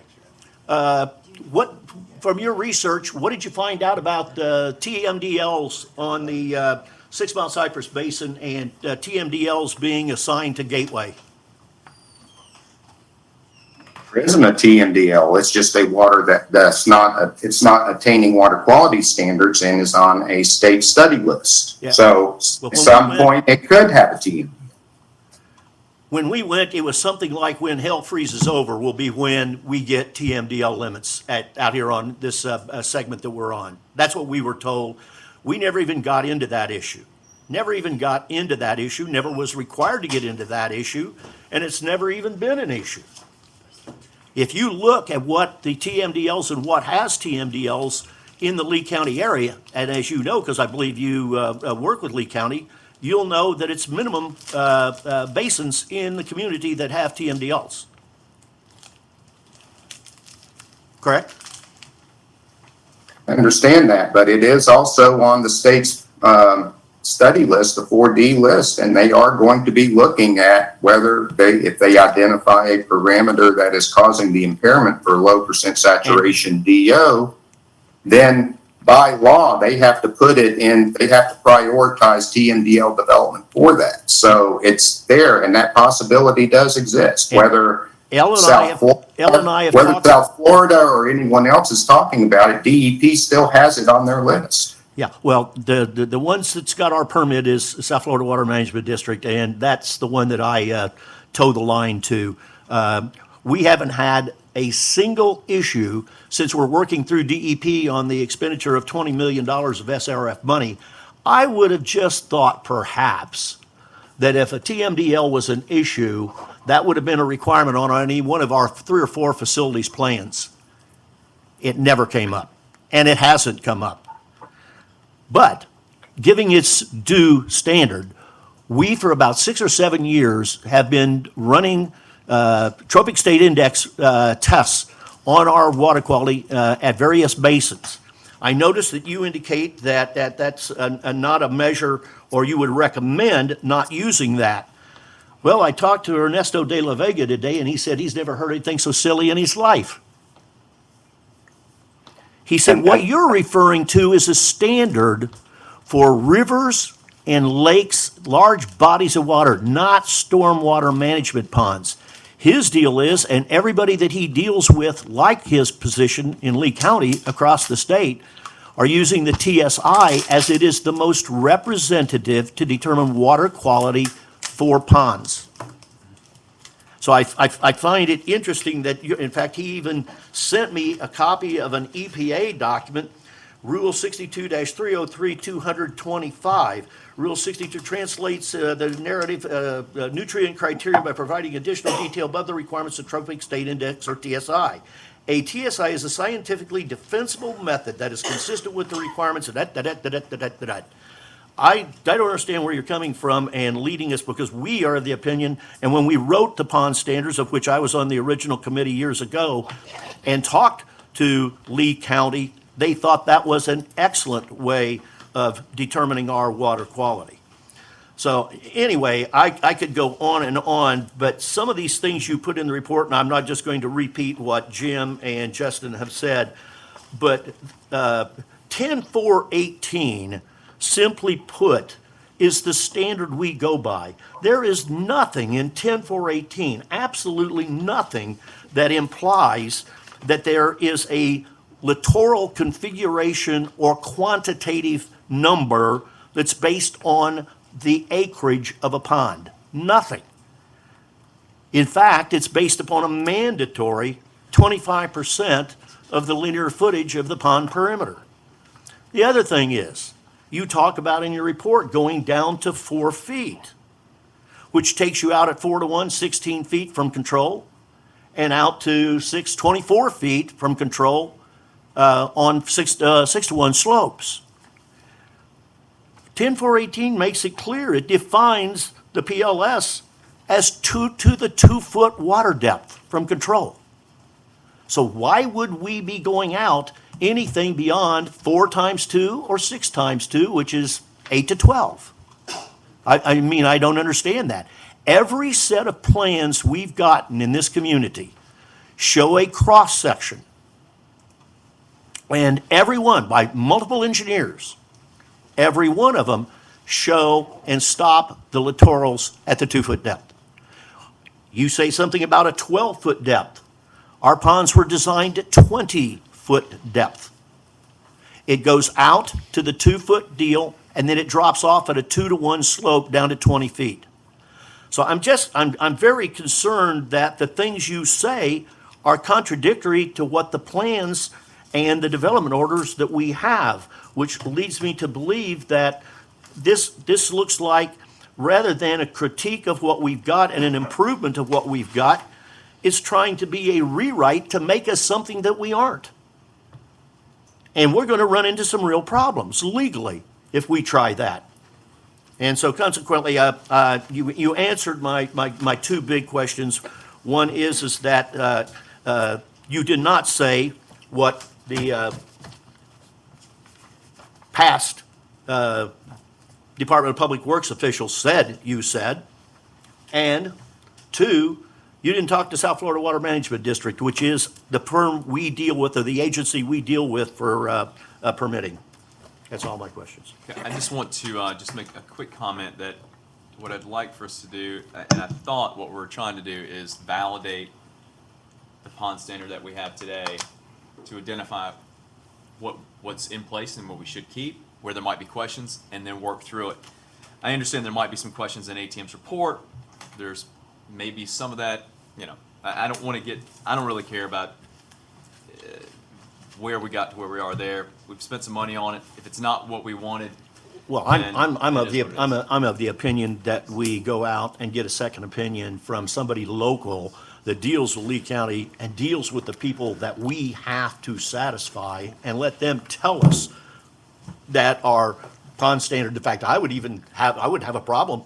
From your research, what did you find out about TMDLs on the 6 Mile Cypress Basin and TMDLs being assigned to Gateway? There isn't a TMDL, it's just a water it's not attaining water quality standards and is on a state study list. Yeah. So Well, at some point, it could have a TMDL. When we went, it was something like when hell freezes over will be when we get TMDL limits out here on this segment that we're on. That's what we were told. We never even got into that issue. Never was required to get into that issue, and it's never even been an issue. If you look at what the TMDLs and what has TMDLs in the Lee County area, and as you know, because I believe you work with Lee County, you'll know that it's minimum basins in the community that have TMDLs. Correct? I understand that, but it is also on the state's study list, the 4D list, and they are going to be looking at whether if they identify a parameter that is causing the impairment for low percent saturation DO, then by law, they have to put it in, they have to prioritize TMDL development for that. So it's there, and that possibility does exist, whether South Florida or anyone else is talking about it, DEP still has it on their list. Yeah, well, the ones that's got our permit is South Florida Water Management District, and that's the one that I toe the line to. We haven't had a single issue since we're working through DEP on the expenditure of $20 million of SRF money. I would have just thought perhaps that if a TMDL was an issue, that would have been a requirement on any one of our 3 or 4 facilities plans. It never came up, and it hasn't come up. But giving its due standard, we for about 6 or 7 years have been running Tropic State Index tests on our water quality at various basins. I noticed that you indicate that that's not a measure, or you would recommend not using that. Well, I talked to Ernesto de la Vega today, and he said he's never heard anything so silly in his life. He said, what you're referring to is a standard for rivers and lakes, large bodies of water, not stormwater management ponds. His deal is, and everybody that he deals with, like his position in Lee County across the state, are using the TSI as it is the most representative to determine water quality for ponds. So I find it interesting that, in fact, he even sent me a copy of an EPA document, Rule 62-303-225. Rule 62 translates the narrative nutrient criteria by providing additional detail above the requirements of Tropic State Index, or TSI. A TSI is a scientifically defensible method that is consistent with the requirements of that. I don't understand where you're coming from and leading us, because we are of the opinion, and when we wrote the pond standards, of which I was on the original committee years ago, and talked to Lee County, they thought that was an excellent way of determining our water quality. So anyway, I could go on, but some of these things you put in the report, and I'm not just going to repeat what Jim and Justin have said, but 10.4.18, simply put, is the standard we go by. There is nothing in 10.4.18, absolutely nothing, that implies that there is a littoral configuration or quantitative number that's based on the acreage of a pond. Nothing. In fact, it's based upon a mandatory 25% of the linear footage of the pond perimeter. The other thing is, you talk about in your report going down to 4 feet, which takes you out at 4 to 1, 16 feet from control, and out to 24 feet from control on 6 to 1 slopes. 10418 makes it clear, it defines the PLS as to the 2-foot water depth from control. So why would we be going out anything beyond 4 times 2 or 6 times 2, which is 8 to 12? I mean, I don't understand that. Every set of plans we've gotten in this community show a cross-section. And every one, by multiple engineers, every one of them show and stop the littorals at the 2-foot depth. You say something about a 12-foot depth. Our ponds were designed at 20-foot depth. It goes out to the 2-foot deal, and then it drops off at a 2 to 1 slope down to 20 feet. So I'm very concerned that the things you say are contradictory to what the plans and the development orders that we have, which leads me to believe that this looks like, rather than a critique of what we've got and an improvement of what we've got, it's trying to be a rewrite to make us something that we aren't. And we're going to run into some real problems legally if we try that. And so consequently, you answered my 2 big questions. One is that you did not say what the past Department of Public Works officials said you said. And 2, you didn't talk to South Florida Water Management District, which is the firm we deal with, or the agency we deal with for permitting. That's all my questions. Okay, I just want to just make a quick comment that what I'd like for us to do, and I thought what we're trying to do is validate the pond standard that we have today to identify what's in place and what we should keep, where there might be questions, and then work through it. I understand there might be some questions in ATM's report. There's maybe some of that, I don't want to get, I don't really care about where we got to where we are there. We've spent some money on it. If it's not what we wanted, Well, then I'm it is what it is. I'm of the opinion that we go out and get a second opinion from somebody local that deals with Lee County and deals with the people that we have to satisfy, and let them tell us that our pond standard, in fact, I would have a problem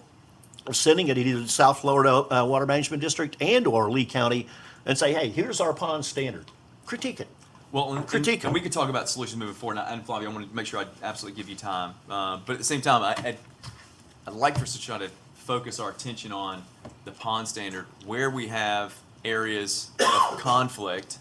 sending it either to South Florida Water Management District and or Lee County and say, hey, here's our pond standard. Critique it. Well, and Critique we could talk about solutions moving forward. And Flavia, I want to make sure I absolutely give you time. But at the same time, I'd like for us to try to focus our attention on the pond standard, where we have areas of conflict,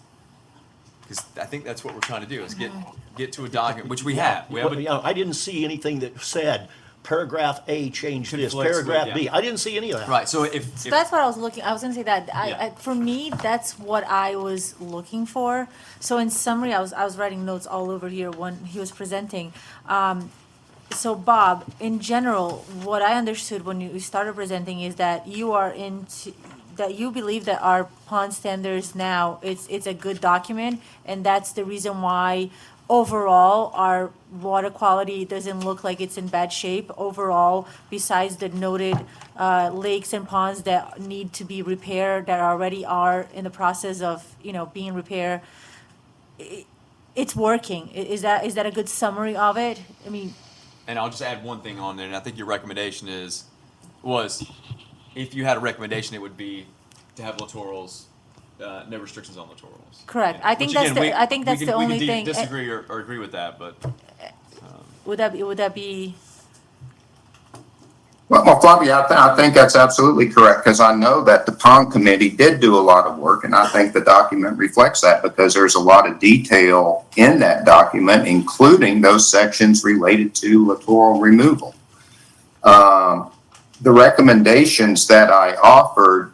because I think that's what we're trying to do, is get to a document, which we have. We have I didn't see anything that said paragraph A changed this, Conflicts with- paragraph B. yeah. I didn't see any of that. right. So So that's what I was looking, I was gonna say that, Yeah. for me, that's what I was looking for. So in summary, I was writing notes all over here when he was presenting. So Bob, in general, what I understood when you started presenting is that that you believe that our pond standards now, it's a good document, and that's the reason why overall our water quality doesn't look like it's in bad shape overall, besides the noted lakes and ponds that need to be repaired, that already are in the process of, being repaired. It's working. Is that a good summary of it? I mean, and I'll just add one thing on there, and I think your recommendation was, if you had a recommendation, it would be to have littorals, no restrictions on littorals. correct. I think Which that's again, I think that's the only we thing. can disagree or agree with that, but Would that be? Well, Flavia, I think that's absolutely correct, because I know that the pond committee did do a lot of work, and I think the document reflects that, because there's a lot of detail in that document, including those sections related to littoral removal. The recommendations that I offered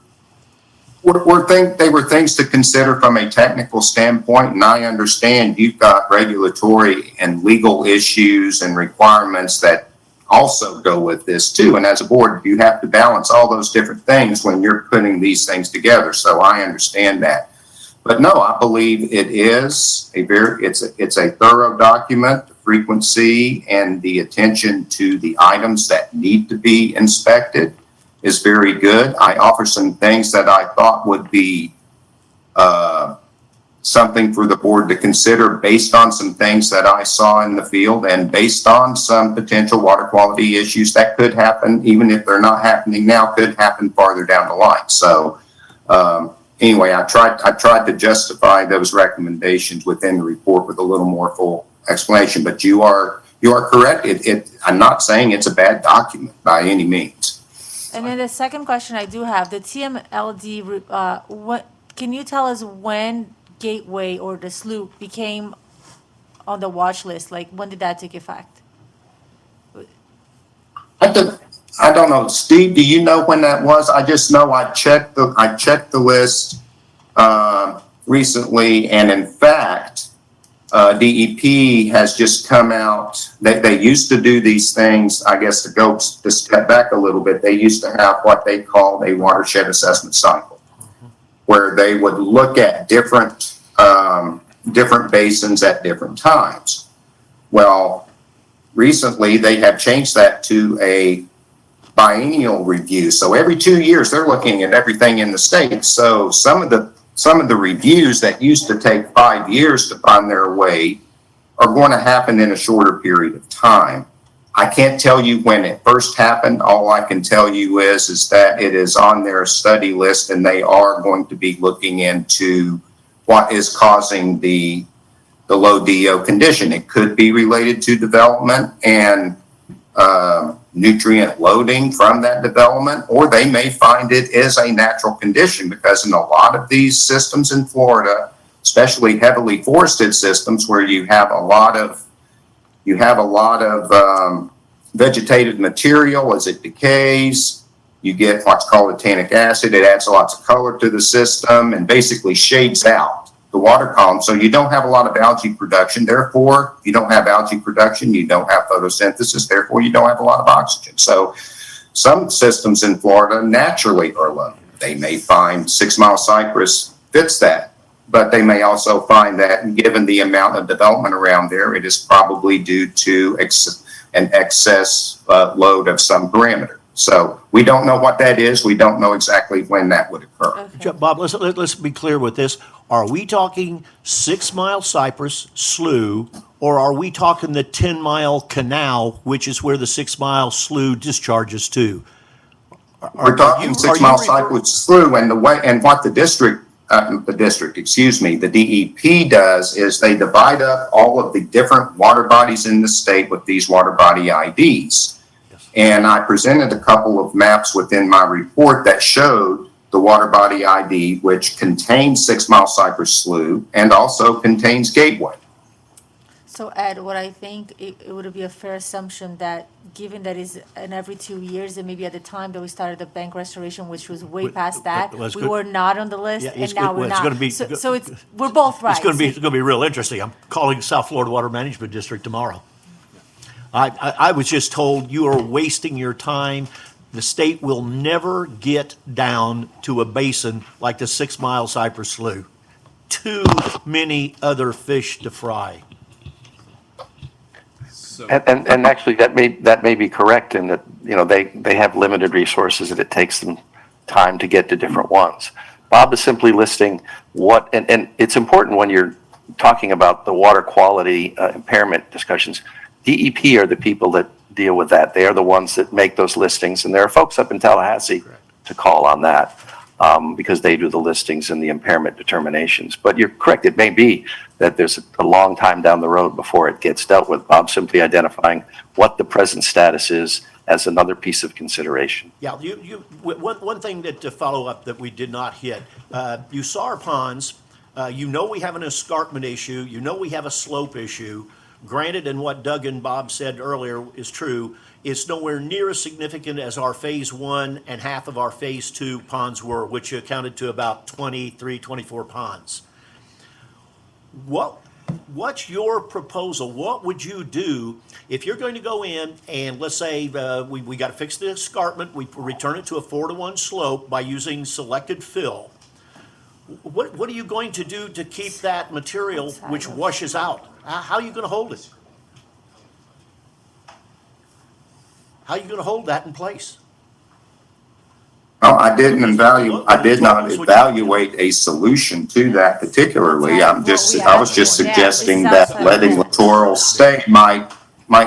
they were things to consider from a technical standpoint, and I understand you've got regulatory and legal issues and requirements that also go with this too. And as a board, you have to balance all those different things when you're putting these things together. So I understand that. But no, I believe it is it's a thorough document. The frequency and the attention to the items that need to be inspected is very good. I offer some things that I thought would be something for the board to consider based on some things that I saw in the field and based on some potential water quality issues that could happen, even if they're not happening now, could happen farther down the line. So anyway, I tried to justify those recommendations within the report with a little more full explanation, but you are correct. I'm not saying it's a bad document by any means. And then the second question I do have, the TMLD, what, can you tell us when Gateway or the slough became on the watch list? Like, when did that take effect? I don't know. Steve, do you know when that was? I just know I checked the list recently, and in fact, DEP has just come out. They used to do these things, I guess, to step back a little bit. They used to have what they called a watershed assessment cycle, where they would look at different basins at different times. Well, recently they have changed that to a biennial review. So every 2 years they're looking at everything in the state. So some of the reviews that used to take 5 years to find their way are going to happen in a shorter period of time. I can't tell you when it first happened. All I can tell you is that it is on their study list, and they are going to be looking into what is causing the low DO condition. It could be related to development and nutrient loading from that development, or they may find it is a natural condition, because in a lot of these systems in Florida, especially heavily forested systems where you have a lot of vegetative material as it decays, you get what's called tannic acid. It adds lots of color to the system and basically shades out the water column. So you don't have a lot of algae production. Therefore, you don't have algae production, you don't have photosynthesis. Therefore, you don't have a lot of oxygen. So some systems in Florida naturally are low. They may find 6 Mile Cypress fits that, but they may also find that given the amount of development around there, it is probably due to an excess load of some parameter. So we don't know what that is. We don't know exactly when that would occur. Okay. Bob, let's be clear with this. Are we talking 6 Mile Cypress Slough, or are we talking the 10 Mile Canal, which is where the 6 Mile Slough discharges to? We're talking 6 Mile Cypress Slough, and what the DEP does is they divide up all of the different water bodies in the state with these water body IDs. And I presented a couple of maps within my report that showed the water body ID, which contains 6 Mile Cypress Slough and also contains Gateway. So Ed, what I think it would be a fair assumption that, given that is in every 2 years, and maybe at the time that we started the bank restoration, which was way past that, we were not on the list, and now we're not. So it's, we're both right. It's going to be real interesting. I'm calling South Florida Water Management District tomorrow. I was just told you are wasting your time. The state will never get down to a basin like the 6 Mile Cypress Slough. Too many other fish to fry. And actually, that may be correct in that, they have limited resources and it takes them time to get to different ones. Bob is simply listing and it's important when you're talking about the water quality impairment discussions. DEP are the people that deal with that. They are the ones that make those listings, and there are folks up in Tallahassee to call on that because they do the listings and the impairment determinations. But you're correct, it may be that there's a long time down the road before it gets dealt with. Bob simply identifying what the present status is as another piece of consideration. Yeah, one thing that to follow up that we did not hit, you saw our ponds, we have an escarpment issue, we have a slope issue. Granted, and what Doug and Bob said earlier is true, it's nowhere near as significant as our phase 1 and half of our phase 2 ponds were, which accounted to about 23, 24 ponds. What what's your proposal? What would you do if you're going to go in and let's say we got to fix the escarpment, we return it to a 4-to-1 slope by using selected fill. What are you going to do to keep that material which washes out? How are you going to hold it? How are you going to hold that in place? Well, I did not evaluate a solution to that particularly. I was just suggesting that letting littoral stay might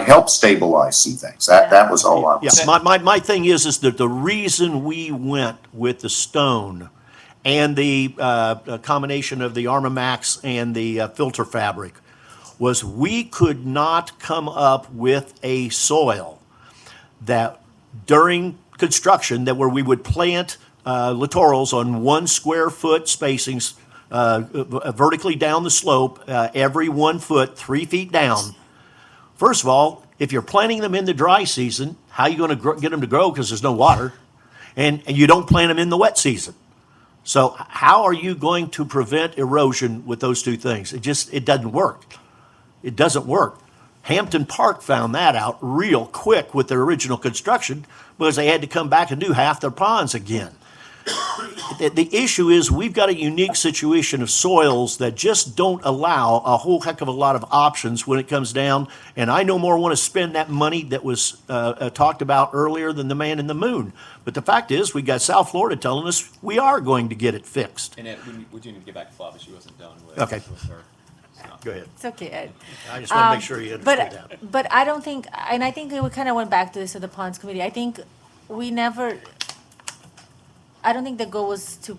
help stabilize some things. That was all I was saying. Yeah, my thing is that the reason we went with the stone and the combination of the Armamax and the filter fabric was we could not come up with a soil that during construction that where we would plant littorals on 1 square foot spacings vertically down the slope, every 1 foot, 3 feet down. First of all, if you're planting them in the dry season, how are you going to get them to grow because there's no water? And you don't plant them in the wet season. So how are you going to prevent erosion with those two things? It doesn't work. It doesn't work. Hampton Park found that out real quick with their original construction because they had to come back and do half their ponds again. The issue is we've got a unique situation of soils that just don't allow a whole heck of a lot of options when it comes down. And I no more want to spend that money that was talked about earlier than the man in the moon. But the fact is, we got South Florida telling us we are going to get it fixed. And Ed, we do need to get back to Flavia. She wasn't done with, Okay. with her. Go ahead. It's okay, Ed. I just want to make sure you understood that. But I don't think, and I think we kind of went back to this at the Ponds Committee. I think I don't think the goal was to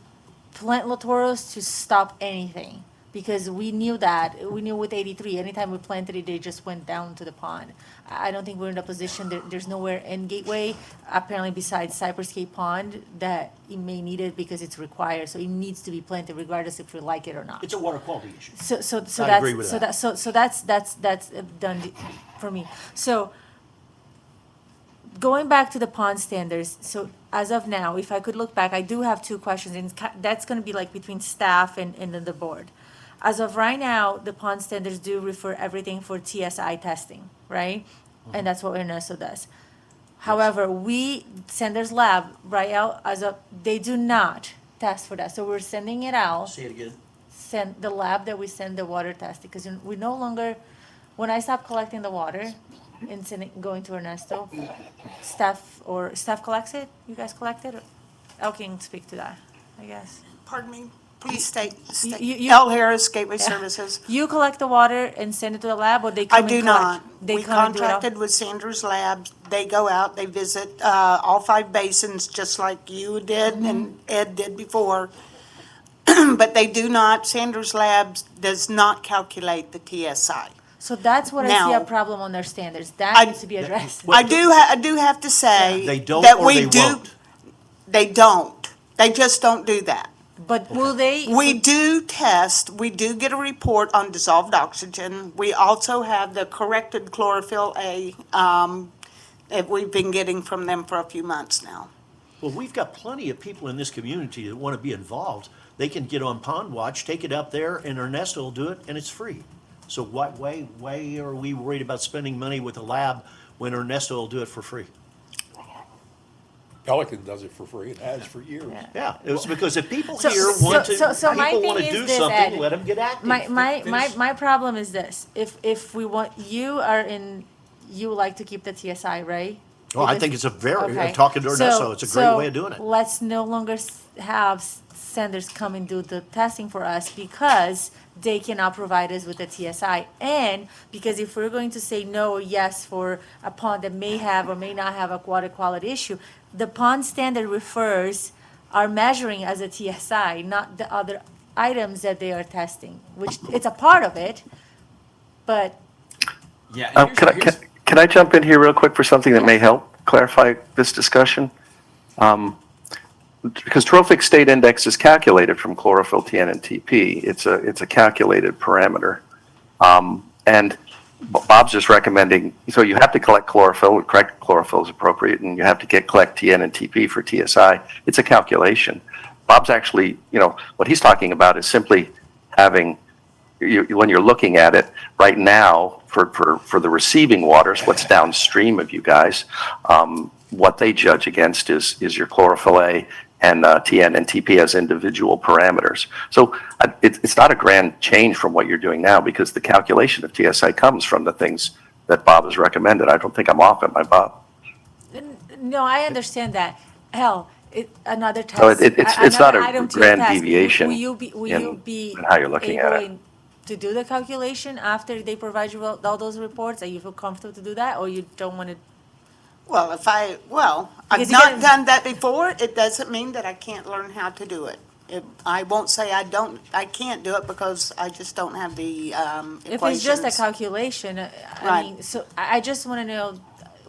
plant littorals to stop anything. Because we knew with 83, anytime we planted it, they just went down to the pond. I don't think we're in a position, there's nowhere in Gateway, apparently besides Cypress Cape Pond, that it may need it because it's required. So it needs to be planted regardless if we like it or not. It's a water quality issue. So I agree with that. So that's done for me. So going back to the pond standards, so as of now, if I could look back, I do have 2 questions, and that's gonna be like between staff and then the board. As of right now, the pond standards do refer everything for TSI testing, right? And that's what Ernesto does. However, Sanders Lab, right out, they do not test for that. So we're sending it out. Say it again. Send the lab that we send the water testing, because we no longer, when I stop collecting the water and going to Ernesto, staff collects it? You guys collect it? I can speak to that, I guess. Pardon me, please state. you- L. Harris, Gateway Services. You collect the water and send it to the lab, or they come I and do collect? not. They We come and do it all? contracted with Sanders Labs. They go out, they visit all 5 basins, just like you did and Ed did before. But they do not, Sanders Labs does not calculate the TSI. So that's what I see a Now- problem on their standards. I- That needs to be addressed. I do have to say. They don't that or we they do- won't? They don't. They just don't do that. But will they? We do test, we do get a report on dissolved oxygen. We also have the corrected chlorophyll A, that we've been getting from them for a few months now. Well, we've got plenty of people in this community that want to be involved. They can get on Pond Watch, take it up there, and Ernesto will do it, and it's free. So why are we worried about spending money with a lab when Ernesto will do it for free? Pelican does it for free, it has for years. Yeah, it was because if people So- here so- want to, so my people want thing to is do this, something, Ed. let them get active. My problem is this: if we want, you like to keep the TSI, right? Well, I Because- think it's a very, okay. talking to Ernesto, it's a great So way of doing it. let's no longer have Sanders come and do the testing for us because they cannot provide us with the TSI. And because if we're going to say no or yes for a pond that may have or may not have a water quality issue, the pond standard are measuring as a TSI, not the other items that they are testing, which it's a part of it, but Yeah. and Can I jump in here real quick for something that may help clarify this discussion? Because trophic state index is calculated from chlorophyll, TN, and TP. It's a calculated parameter. And Bob's just recommending, so you have to collect chlorophyll, correct chlorophyll is appropriate, and you have to collect TN and TP for TSI. It's a calculation. Bob's actually, what he's talking about is simply having when you're looking at it right now for the receiving waters, what's downstream of you guys, what they judge against is your chlorophyll A and TN and TP as individual parameters. So it's not a grand change from what you're doing now, because the calculation of TSI comes from the things that Bob has recommended. I don't think I'm off, am I, Bob? No, I understand that. Hell, another test. So it's not another a item to your grand task. deviation Will you in be how you're looking at it. able to do the calculation after they provide you with all those reports? Are you feel comfortable to do that, or you don't want to? Well, I've Because you not can- done that before. It doesn't mean that I can't learn how to do it. I won't say I can't do it, because I just don't have the If it's just a equations. calculation, I Right. mean, so I just want to know,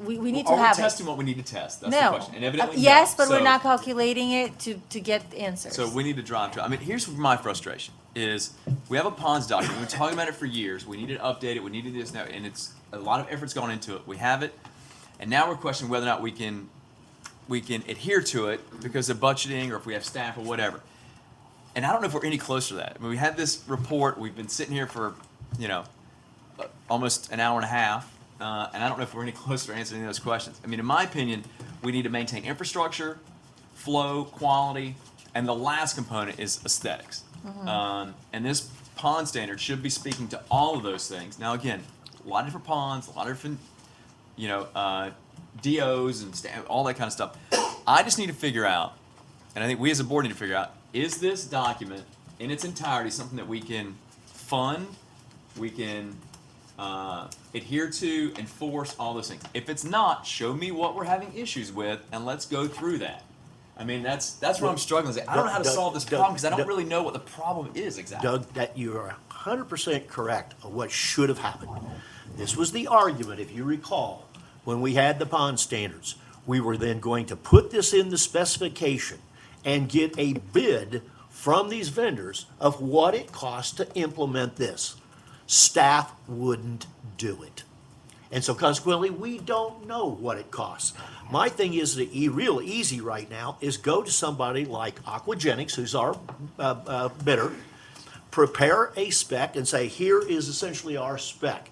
we need to Are we have it. testing what we need to test? That's the No. question. And evidently, Yes, no. but we're So- not calculating it to get the answers. So we need to drive to, I mean, here's my frustration, is we have a ponds document, we've been talking about it for years, we need to update it, we need to do this now, and it's, a lot of effort's gone into it, we have it, and now we're questioning whether or not we can adhere to it because of budgeting, or if we have staff or whatever. And I don't know if we're any closer to that. I mean, we had this report, we've been sitting here for, almost an hour and a half, and I don't know if we're any closer to answering those questions. I mean, in my opinion, we need to maintain infrastructure, flow, quality, and the last component is aesthetics. And this pond standard should be speaking to all of those things. Now, again, a lot of different ponds, a lot of different, DOs and all that kind of stuff. I just need to figure out, and I think we as a board need to figure out, is this document in its entirety something that we can fund, we can adhere to, enforce, all those things? If it's not, show me what we're having issues with, and let's go through that. I mean, that's where I'm struggling. I don't know how to solve this problem, because I don't really know what the problem is exactly. Doug, that you are 100% correct of what should have happened. This was the argument, if you recall, when we had the pond standards. We were then going to put this in the specification and get a bid from these vendors of what it costs to implement this. Staff wouldn't do it. And so consequently, we don't know what it costs. My thing is the real easy right now is go to somebody like Aquagenics, who's our bidder, prepare a spec and say, here is essentially our spec.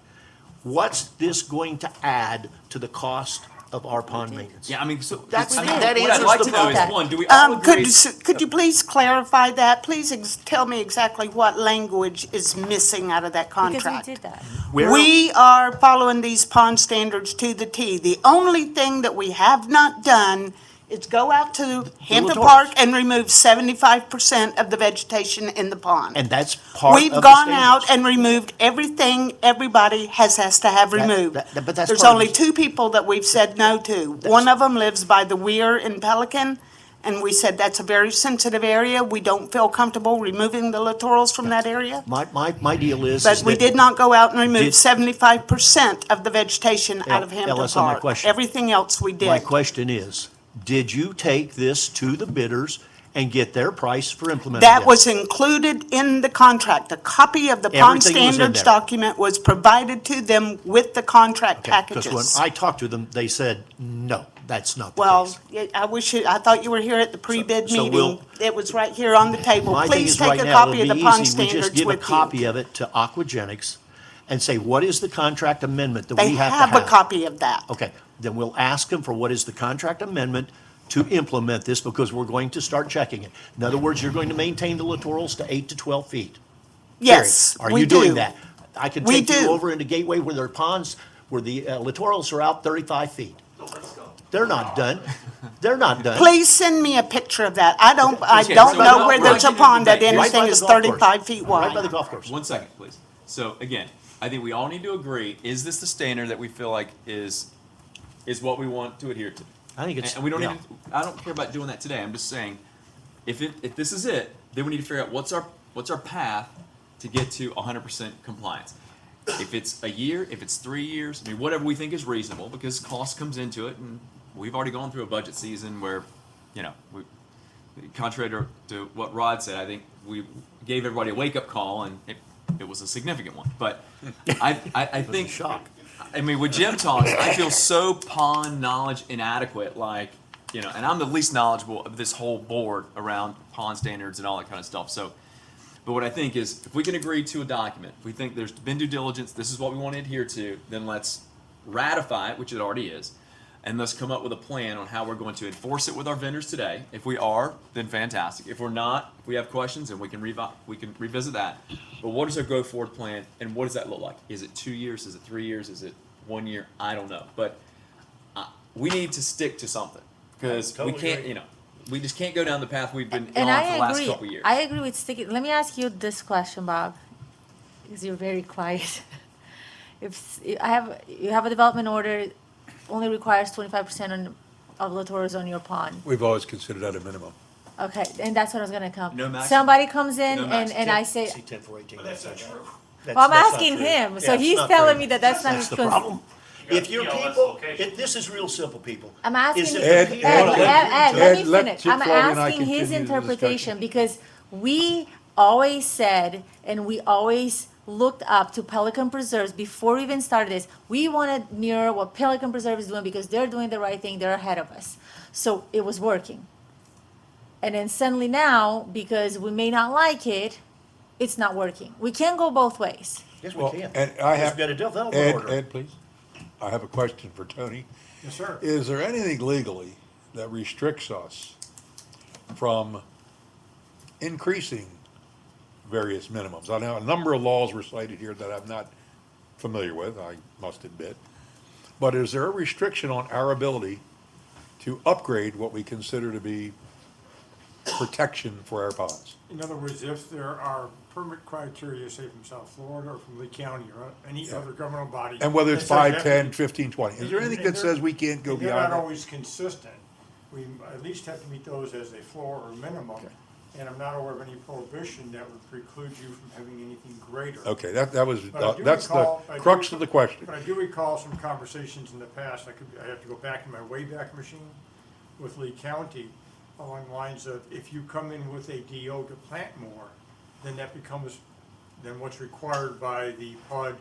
What's this going to add to the cost of our pond maintenance? Yeah, I mean, so That's- I mean, that what I'd answers like the to know is, problem. one, do we all agree? Could you please clarify that? Please tell me exactly what language is missing out of that Because we contract. did that. Where- We are following these pond standards to the T. The only thing that we have not done is go out to Hampton littorals. Park and remove 75% of the vegetation in the pond. And that's part of We've the gone out standards. and removed everything everybody has to have removed. but that's There's part of only the- two people that we've said no to. One of them lives by the weir in Pelican, and we said that's a very sensitive area. We don't feel comfortable removing the littorals from that area. My deal is But we that- did not go out and remove Did- 75% of the vegetation out of Hampton Ellis, on my Park. question. Everything else we My did. question is, did you take this to the bidders and get their price for implementing That this? was included in the contract. A copy of the pond Everything was in standards there. document was provided to them with the contract Because when packages. I talked to them, they said, no, that's not the Well, case. yeah, I thought you were here at the pre-bid so meeting. we'll- It was right here on the table. My thing Please is take right a now, copy of it'll the be pond easy, we just standards give a with copy you. of it to Aquagenics and say, what is the contract amendment that They we have to have have? a copy of that. Okay, then we'll ask them for what is the contract amendment to implement this, because we're going to start checking it. In other words, you're going to maintain the littorals to 8 to 12 feet. Yes, Period. we Are you doing do. that? I can We take you do. over into Gateway where there are ponds, where the littorals are out 35 feet. They're not done. They're not done. Please send me a picture of that. I don't Okay, know so where we're there's a getting pond that into debate. Right by anything the is golf course. 35 feet Right by the wide. golf course. 1 second, please. So again, I think we all need to agree, is this the standard that we feel like is what we want to adhere to? I think it's, And we don't yeah. even, I don't care about doing that today. I'm just saying, if this is it, then we need to figure out what's our path to get to 100% compliance. If it's a year, if it's 3 years, I mean, whatever we think is reasonable, because cost comes into it, and we've already gone through a budget season where, contrary to what Rod said, I think we gave everybody a wake-up call, and it was a significant one. But I think, shock. I mean, when Jim talks, I feel so pond knowledge inadequate, like, and I'm the least knowledgeable of this whole board around pond standards and all that kind of stuff. So But what I think is, if we can agree to a document, if we think there's been due diligence, this is what we want to adhere to, then let's ratify it, which it already is, and let's come up with a plan on how we're going to enforce it with our vendors today. If we are, then fantastic. If we're not, if we have questions, and we can revisit that. But what is our go forward plan, and what does that look like? Is it 2 years? Is it 3 years? Is it 1 year? I don't know. But we need to stick to something, because we Totally can't, agree. we just can't go down the path we've been And on for the I last agree. couple years. I agree with sticking. Let me ask you this question, Bob, because you're very quiet. You have a development order, only requires 25% of littorals on your pond. We've always considered that a minimum. Okay, and that's what I was gonna come. No max? Somebody comes in No max. and I say, See 10 for 18. That's not true. well, I'm asking him, so he's telling me that that's not his That's the concern. problem. If your people, this is real simple, people. I'm asking, Is Ed, it the people Ed, that agree to let it? me let finish. Chip I'm Flaherty and I asking his continue the interpretation, discussion. because we always said, and we always looked up to Pelican Preserves before we even started this. We wanted to mirror what Pelican Preserve is doing, because they're doing the right thing, they're ahead of us. So it was working. And then suddenly now, because we may not like it, it's not working. We can't go both ways. Yes, we Well, can. and I have, We've got a development Ed, order. Ed, please. I have a question for Tony. Yes, sir. Is there anything legally that restricts us from increasing various minimums? I know a number of laws were cited here that I'm not familiar with, I must admit. But is there a restriction on our ability to upgrade what we consider to be protection for our ponds? In other words, if there are permit criteria, say from South Florida or from Lee County or any other governmental body. And whether it's that says 5, that 10, we- 15, 20, is there anything and that says we can't go and they're beyond not that? always consistent. We at least have to meet those as a floor or minimum. And I'm not aware of any prohibition that would preclude you from having anything greater. Okay, that was, But I do that's the recall- I do crux of the question. But I do recall some conversations in the past, I have to go back in my Wayback Machine with Lee County, along the lines of, if you come in with a DO to plant more, then that becomes, then what's required by the PUD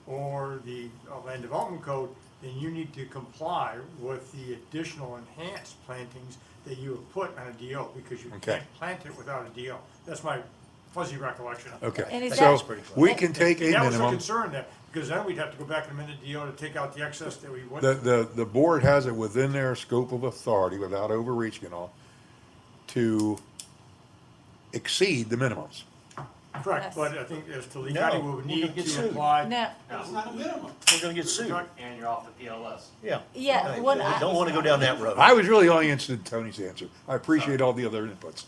or the Land Development Code, then you need to comply with the additional enhanced plantings that you have put on a DO, because you Okay. can't plant it without a DO. That's my fuzzy recollection of it. Okay, And is so that- we can take a And that was a minimum. concern that, because then we'd have to go back and amend the DO to take out the excess that we went. The board has it within their scope of authority, without overreaching and all, to exceed the minimums. Correct, Yes. but I think as to Lee No, County, we would we're need gonna get to sued. apply. No, It's not a minimum. We're gonna get sued. And you're off the PLS. Yeah. yeah, what I I, don't wanna go down that road. I was really only interested in Tony's answer. I appreciate all the other inputs.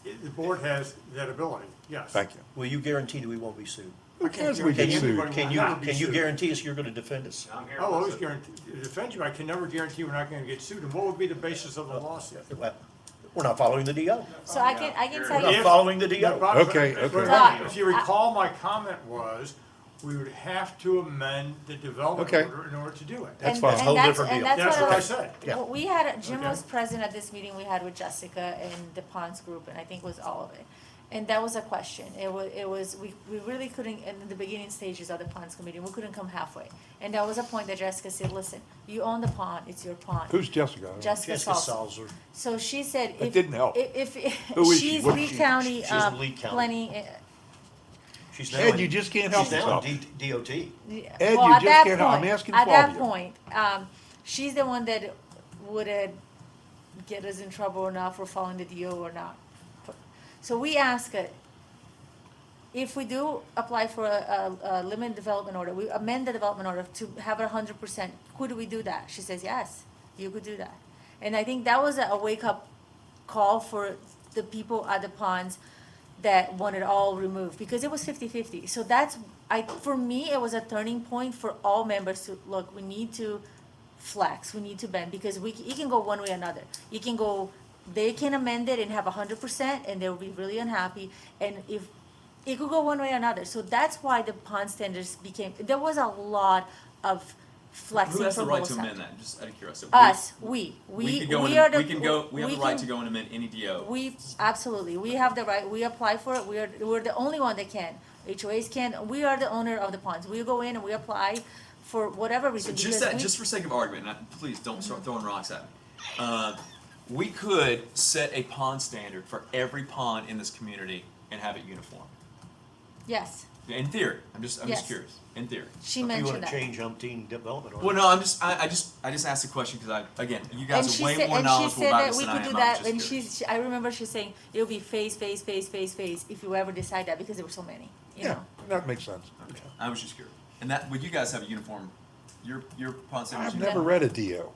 The board has that ability, yes. Thank you. Will you guarantee that we won't be sued? Who cares if we Can get you- sued? Can Will not be you sued. guarantee us you're gonna defend us? I'm here. I'll always guarantee, defend you, I can never guarantee we're not gonna get sued, and what would be the basis of the lawsuit? Well, we're not following the DO. so I can We're tell not you, If- following the No, DO. Bob, Okay, but- okay. Doc, If you recall, my comment was, we would have to amend the development Okay. order in order to do it. That's fine. Whole different deal. That's what I was- said. Yeah. We had, Jim Okay. was present at this meeting we had with Jessica and the Ponds group, and I think it was all of it. And that was a question. We really couldn't, in the beginning stages of the Ponds committee, we couldn't come halfway. And that was a point that Jessica said, listen, you own the pond, it's your pond. Who's Jessica? I don't know. Jessica Jessica Salzer. Salzer. So she said, That if. didn't help. If, Who is she? she's What is Lee she? County, She's in Lee County. planning, She's now Ed, in- you just can't help She's now yourself. in DOT. Ed, well, you at just that can't, I'm point, asking at that Flavia. point, she's the one that would get us in trouble or not for following the DO or not. So we ask her, if we do apply for a limited development order, we amend the development order to have it 100%, could we do that? She says, yes, you could do that. And I think that was a wake-up call for the people at the ponds that wanted all removed, because it was 50-50. So for me, it was a turning point for all members to, look, we need to flex, we need to bend, because it can go one way or another. You can go, they can amend it and have 100%, and they'll be really unhappy, and if, it could go one way or another. So that's why the pond standards there was a lot of flexing Who has the from right both to sides. amend that? Just out of curiosity. Us, We we can go we in, are the. we can go, we have the right can- to go and amend any DO. Absolutely, we have the right, we apply for it, we're the only one that can. HOAs can, we are the owner of the ponds, we go in and we apply for whatever So reason. just because that, we- just for sake of argument, please don't start throwing rocks at me. We could set a pond standard for every pond in this community and have it uniform? Yes, In theory, I'm just Yes. curious. In theory. she If you mentioned want to that. change umpteen development Well, ordinance. no, I just asked the question because again, you And guys she are way said, more and she knowledgeable said about that this we than I could am. do I'm that, just and curious. I remember she saying, it'll be phase, if you ever decide that, because there were so many, you Yeah, know. that makes sense. Okay. I was just curious. And that, would you guys have a uniform, your pond standards? I've uniform? never read a DO.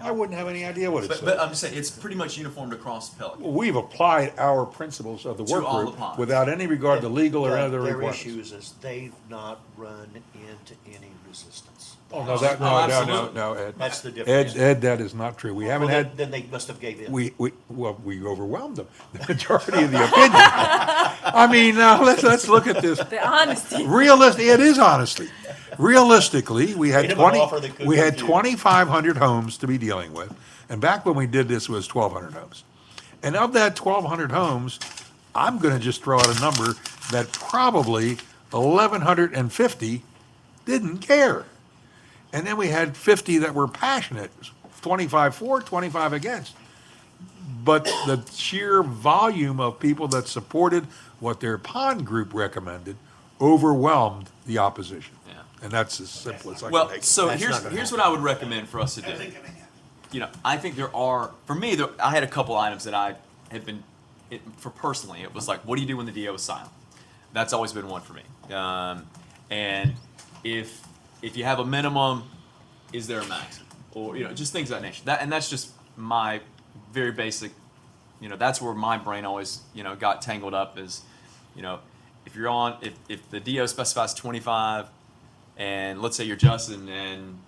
I wouldn't have any idea what it But I'm says. just saying, it's pretty much uniformed across Pelican. We've applied our principles of the To work all group the ponds. without any regard to legal or But other Their requirements. issues is they've not run into any resistance. Oh, no, that, no, no, no, absolutely. no, Ed. That's the difference. Ed, that is not true. We haven't Well, had, then they must have gave in. we overwhelmed them, the majority of the opinion. I mean, now, let's look at this. The honesty. It is honestly. Realistically, we had Made them an 20, offer they couldn't we had refuse. 2,500 homes to be dealing with. And back when we did this, it was 1,200 homes. And of that 1,200 homes, I'm going to just throw out a number that probably 1,150 didn't care. And then we had 50 that were passionate, 25 for, 25 against. But the sheer volume of people that supported what their pond group recommended overwhelmed the opposition. Yeah. And that's as simple as I can Well, make it. so That's here's not gonna here's what I would recommend for us to do. You know, I think there are, for me, I had a couple items that I had been, for personally, it was like, what do you do when the DO is silent? That's always been one for me. And if you have a minimum, is there a maximum? Or, you know, just things of that nature. And that's just my very basic, you know, that's where my brain always, you know, got tangled up is, you know, if you're on, if the DO specifies 25, and let's say you're Justin and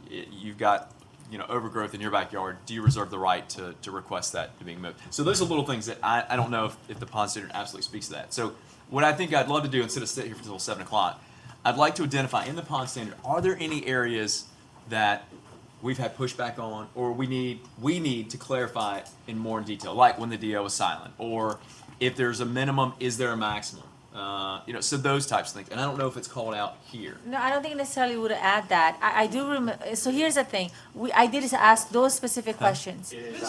you've got, you know, overgrowth in your backyard, do you reserve the right to request that to be moved? So those are little things that I don't know if the pond standard absolutely speaks to that. So what I think I'd love to do, instead of sitting here until 7 o'clock, I'd like to identify in the pond standard, are there any areas that we've had pushback on, or we need to clarify in more detail, like when the DO is silent, or if there's a minimum, is there a maximum? You know, so those types of things. And I don't know if it's called out here. No, I don't think necessarily would add that. I do remember, so here's the thing, I did ask those specific questions. It is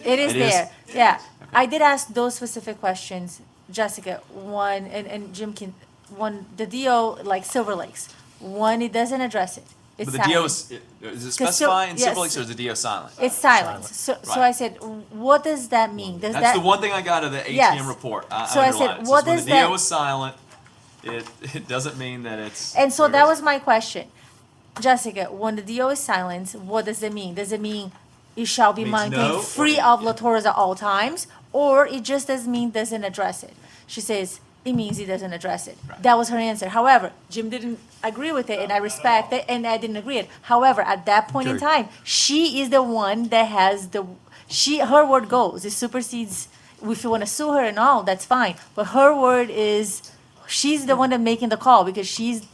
It is? there, yeah. I did ask those specific questions, Jessica, one, and Jim can, one, the DO, like Silver Lakes, one, it doesn't address it. It's But the DO silent. is it Because specify in Silver yes. Lakes, or is the DO silent? It's silent. So Right. I said, what does that mean? Does That's that? the one thing I got of the ATM Yes. report. So I said, underlined it. It what says does when the DO that- is silent, it doesn't mean that it's. And so where that is was it? my question. Jessica, when the DO is silent, what does it mean? Does it mean it shall be Means maintained no, or free it- of littorals at all times? Or it just does mean doesn't address it? She says, it means it doesn't address it. Right. That was her answer. However, Jim didn't agree with it, and I respect it, and I didn't agree it. However, at that point in Okay. time, she is the one that has her word goes. It supersedes, if you want to sue her and all, that's fine. But her word is, she's the one that making the call, because she's,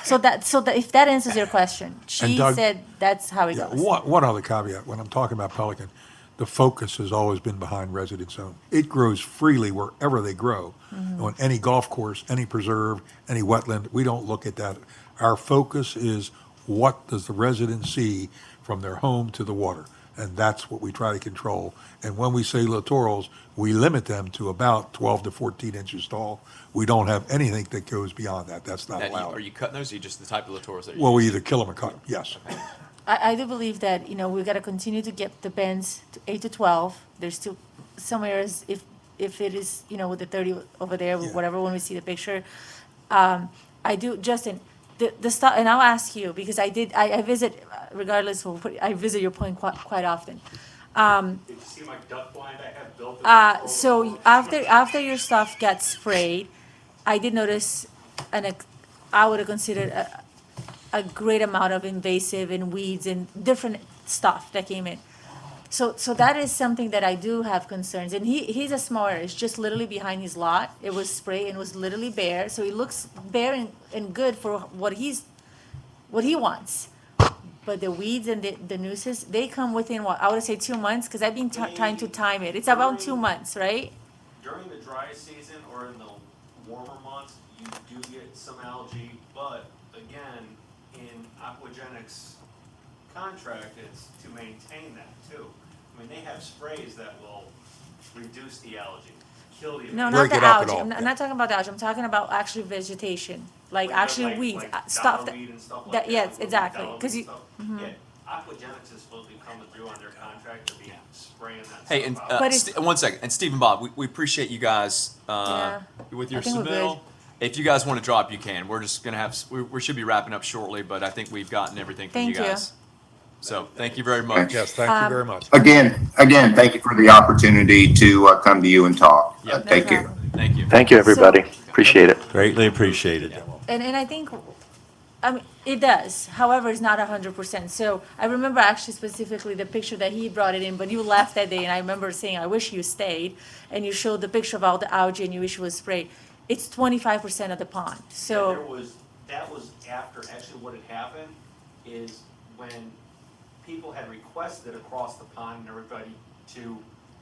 so that if that answers your question, she Doug- said that's how it Yeah, goes. one other caveat, when I'm talking about Pelican, the focus has always been behind resident zone. It grows freely wherever they grow. On any golf course, any preserve, any wetland, we don't look at that. Our focus is what does the resident see from their home to the water? And that's what we try to control. And when we say littorals, we limit them to about 12 to 14 inches tall. We don't have anything that goes beyond that. That's not Are allowed. you cutting those, or you just the type of littorals that you're Well, we using? either kill them or cut them, yes. I do believe that, we gotta continue to get the bands to 8 to 12. There's still some areas, if it is, with the 30 over there, Yeah. whatever, when we see the picture. I do, Justin, the stuff, and I'll ask you, because I visit, regardless of, I visit your point quite often. Did you see my duck blind I have built? So after your stuff got sprayed, I did notice, I would have considered a great amount of invasive and weeds and different stuff that came in. So that is something that I do have concerns, and he's a small area, it's just literally behind his lot, it was sprayed and was literally bare, so it looks bare and good for what he wants. But the weeds and the nuisance, they come within what, I would say 2 months, because I've been trying to time it, it's about 2 months, right? During the dry season or in the warmer months, you do get some algae, but again, in Aquagenics contract, it's to maintain that too. I mean, they have sprays that will reduce the algae. kill the. No, not Break the it up at algae. all, I'm yeah. not talking about the algae. I'm talking about actually vegetation, like Like, actually like- weeds, like stuff that, dollarweed and stuff like that, that, yes, little exactly, dollarweed 'cause you- stuff. Yeah, aquagenics is supposed to be coming through on their contract to be spraying that Hey, and stuff out. But it's- one second, and Steve and Bob, we appreciate you guys Yeah, with your I think we're submittal. good. If you guys want to drop, you can. We're just gonna have we should be wrapping up shortly, but I think we've gotten everything from you Thank you. guys. So thank you very much. Yes, thank you very much. Again, thank you for the opportunity to come to you and talk. Yeah. Take care. problem. Thank you. Thank you, everybody. Appreciate it. Greatly appreciated. And I think, I mean, it does. However, it's not 100%. So I remember actually specifically the picture that he brought it in, but you left that day, and I remember saying, I wish you stayed, and you showed the picture of all the algae, and you wish it was sprayed. It's 25% of the pond. So. That was after, actually what had happened is when people had requested across the pond and everybody to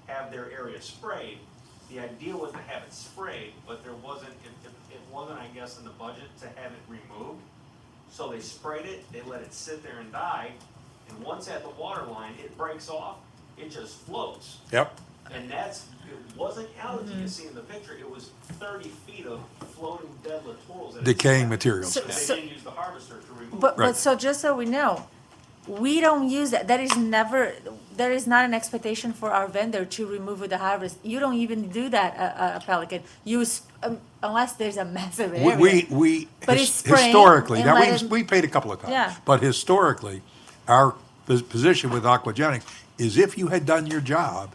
have their area sprayed, the idea was to have it sprayed, but there wasn't, it wasn't, I guess, in the budget to have it removed. So they sprayed it, they let it sit there and die, and once at the water line, it breaks off, it just floats. Yep. And it wasn't algae you see in the picture, it was 30 feet of floating dead littorals. that had Decaying sat. materials. So- They didn't use the harvester to remove But, it. but so just so we know, we don't use that. That is never, there is not an expectation for our vendor to remove with the harvest. You don't even do that, Pelican. Unless there's a massive area. We But it's spraying historically, and now let it- we paid a couple of times. Yeah. But historically, our position with aquagenics is if you had done your job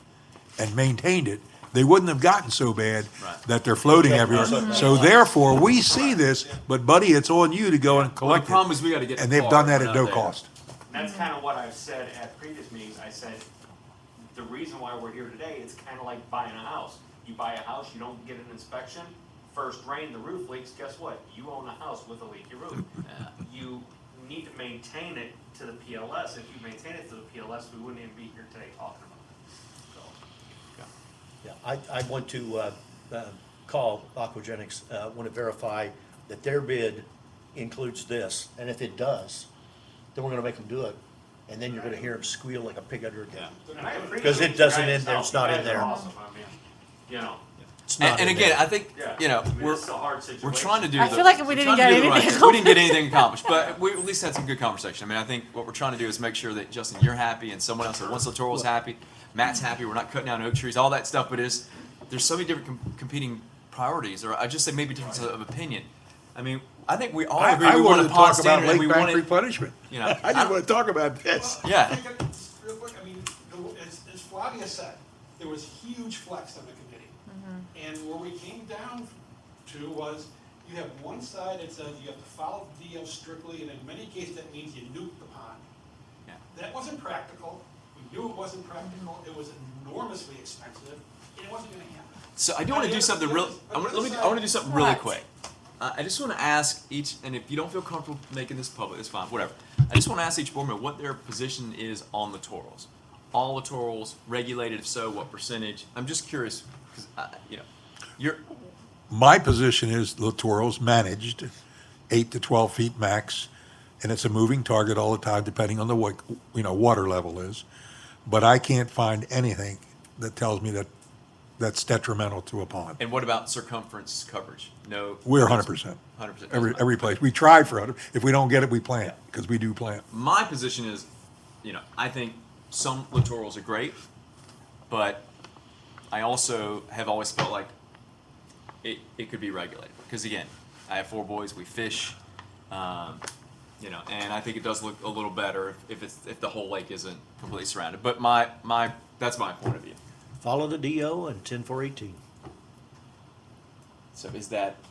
and maintained it, they wouldn't have gotten so bad Right. that they're floating everywhere. So therefore, we see this, but buddy, it's on you to go and Well, the collect it. problem is we got to get. And the they've car done that when at we're no not there. cost. That's kind of what I've said at previous meetings. I said, the reason why we're here today, it's kind of like buying a house. You buy a house, you don't get an inspection, first rain, the roof leaks, guess what? You own a house with a leaky roof. You need to maintain it to the PLS. If you maintain it to the PLS, we wouldn't even be here today talking about it. So. Yeah, I want to call Aquagenics, want to verify that their bid includes this, and if it does, then we're gonna make them do it, and then you're gonna hear them squeal like a pig under a gun. And I appreciate Because it you doesn't guys' in there, help. it's not You in guys are there. awesome. I mean, you know, It's not And in again, there. I think, yeah. you know, I mean, we're, it's a hard situation. we're trying to do. I the- feel like we we're didn't trying to get do the right anything thing. We didn't get anything accomplished, but we at least had some good conversation. I mean, I think what we're trying to do is make sure that Justin, you're happy, and someone else that wants Littoral's happy, Matt's happy. We're not cutting down oak trees, all that stuff. But there's so many different competing priorities, or I just say maybe differences of opinion. I mean, I think we all agree I we want wanted a to pond talk about standard, and we lake want bank it. replenishment. You know, I just want to talk about this. Yeah. I think it's real quick, I mean, as Flavia said, there was huge flex on the committee. And where we came down to was, you have one side that says you have to follow the DO strictly, and in many cases, that means you nuke the pond. Yeah. That wasn't practical, we knew it wasn't practical, it was enormously expensive, and it wasn't gonna happen. So I do want to do something real. I want to do something really What? quick. I just want to ask each, and if you don't feel comfortable making this public, it's fine, whatever. I just want to ask each board member what their position is on littorals. All littorals regulated, if so, what percentage? I'm just curious because you know, you're My position is littorals managed, 8 to 12 feet max, and it's a moving target all the time, depending on the water level is. But I can't find anything that tells me that that's detrimental to a pond. And what about circumference coverage? No. We're 100%. 100%. Every place. We try for it. If we don't get it, we plant, because we do plant. My position is, you know, I think some littorals are great, but I also have always felt like it could be regulated. Because again, I have 4 boys, we fish, you know, and I think it does look a little better if the whole lake isn't completely surrounded. But that's my point of view. Follow the DO and 10418. So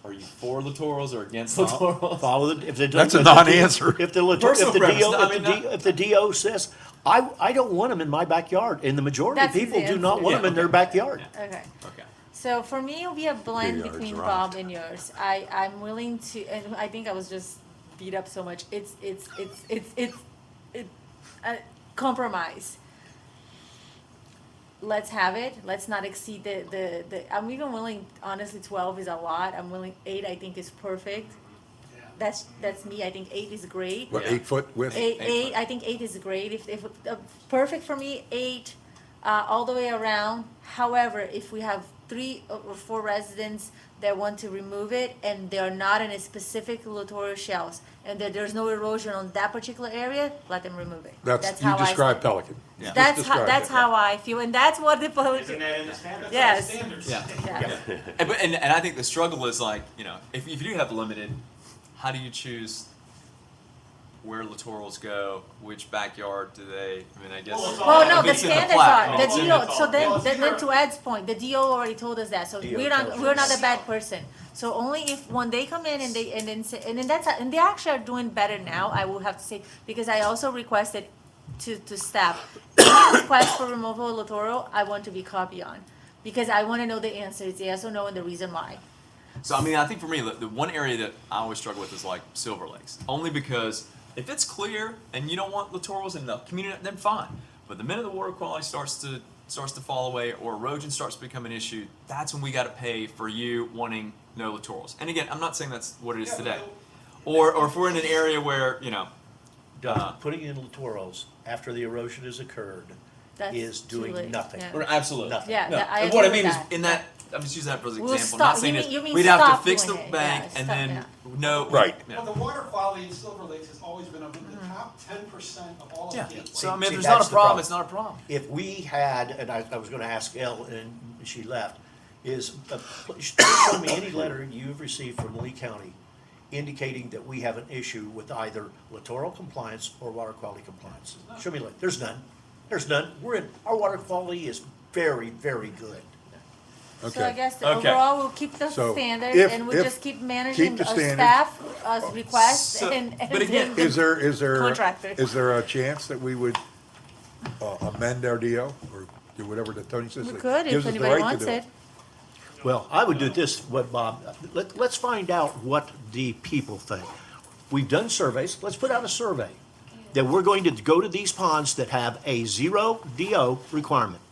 are you for littorals or against littorals? Follow the, if they. That's a if the- non-answer. If the, Personal preference. No, I mean, if the DO says, I don't want them in my backyard, and the majority of That's people his do not answer. want them in their backyard. Okay. Okay. So for me, it'll be a blend Your yard's between right. Bob and yours. I'm willing to, and I think I was just beat up so much. It's a compromise. Let's have it. Let's not exceed the, I'm even willing, honestly, 12 is a lot. I'm willing, 8 I think is perfect. Yeah. That's me. I think 8 is great. What, Yeah. 8 foot width? Eight, I think 8 is great. If perfect for me, 8, all the way around. However, if we have 3 or 4 residents that want to remove it, and they are not in a specific littoral shells, and that there's no erosion on that particular area, let them remove it. That's, how you I described see it. Pelican. You just That's described that's it. how I feel, and that's what the public. Isn't that in the standards? Yes. Yeah. Yeah. And I think the struggle is like, if you do have limited, how do you choose where littorals go? Which backyard do they, I guess. Well, no, if the it's in standards plat, are, I the mean, it's in DO, the- so then to Ed's point, the DO already told us that, so we're not a bad person. So only if, when they come in and then they actually are doing better now, I will have to say, because I also requested to staff, any request for removal of littoral, I want to be copied on, because I wanna know the answer, it's yes or no and the reason why. So I think for me, the one area that I always struggle with is like Silver Lakes, only because if it's clear and you don't want littorals in the community, then fine. But the minute the water quality starts to fall away or erosion starts to become an issue, that's when we got to pay for you wanting no littorals. And again, I'm not saying that's what it is today, or if we're in an area where Doug, putting in littorals after the erosion has occurred That's is too doing late, nothing. yeah. absolutely. Nothing. Yeah, No. that- I And what I agree mean with is that. in that. I'm just using that for the We'll example. stop- Not saying you is mean- you mean we'd have to stop fix the doing it, bank yeah, and stop, then yeah. no. Right. Yeah. Well, the water quality in Silver Lakes has always been within the top 10% of all of Yeah. the. So if See, there's that's not a the problem, problem. it's not a problem. If we had, and I was gonna ask Elle, and she left, is, please show me any letter you've received from Lee County indicating that we have an issue with either littoral compliance or water quality compliance. Show me, there's none. There's none. Our water quality is very, very good. So I Okay. guess Okay. overall, we'll keep the So, standards if- and we if- just keep managing the our standards. staff, requests So- and but again, then Is there, contractor. is there a chance that we would amend our DO or do whatever that Tony says? we that could, gives if us the anybody right to wants do it. Well, I would do this, what Bob, let's find out what the people think. We've done surveys, let's put out a survey that we're going to go to these ponds that have a 0 DO requirement.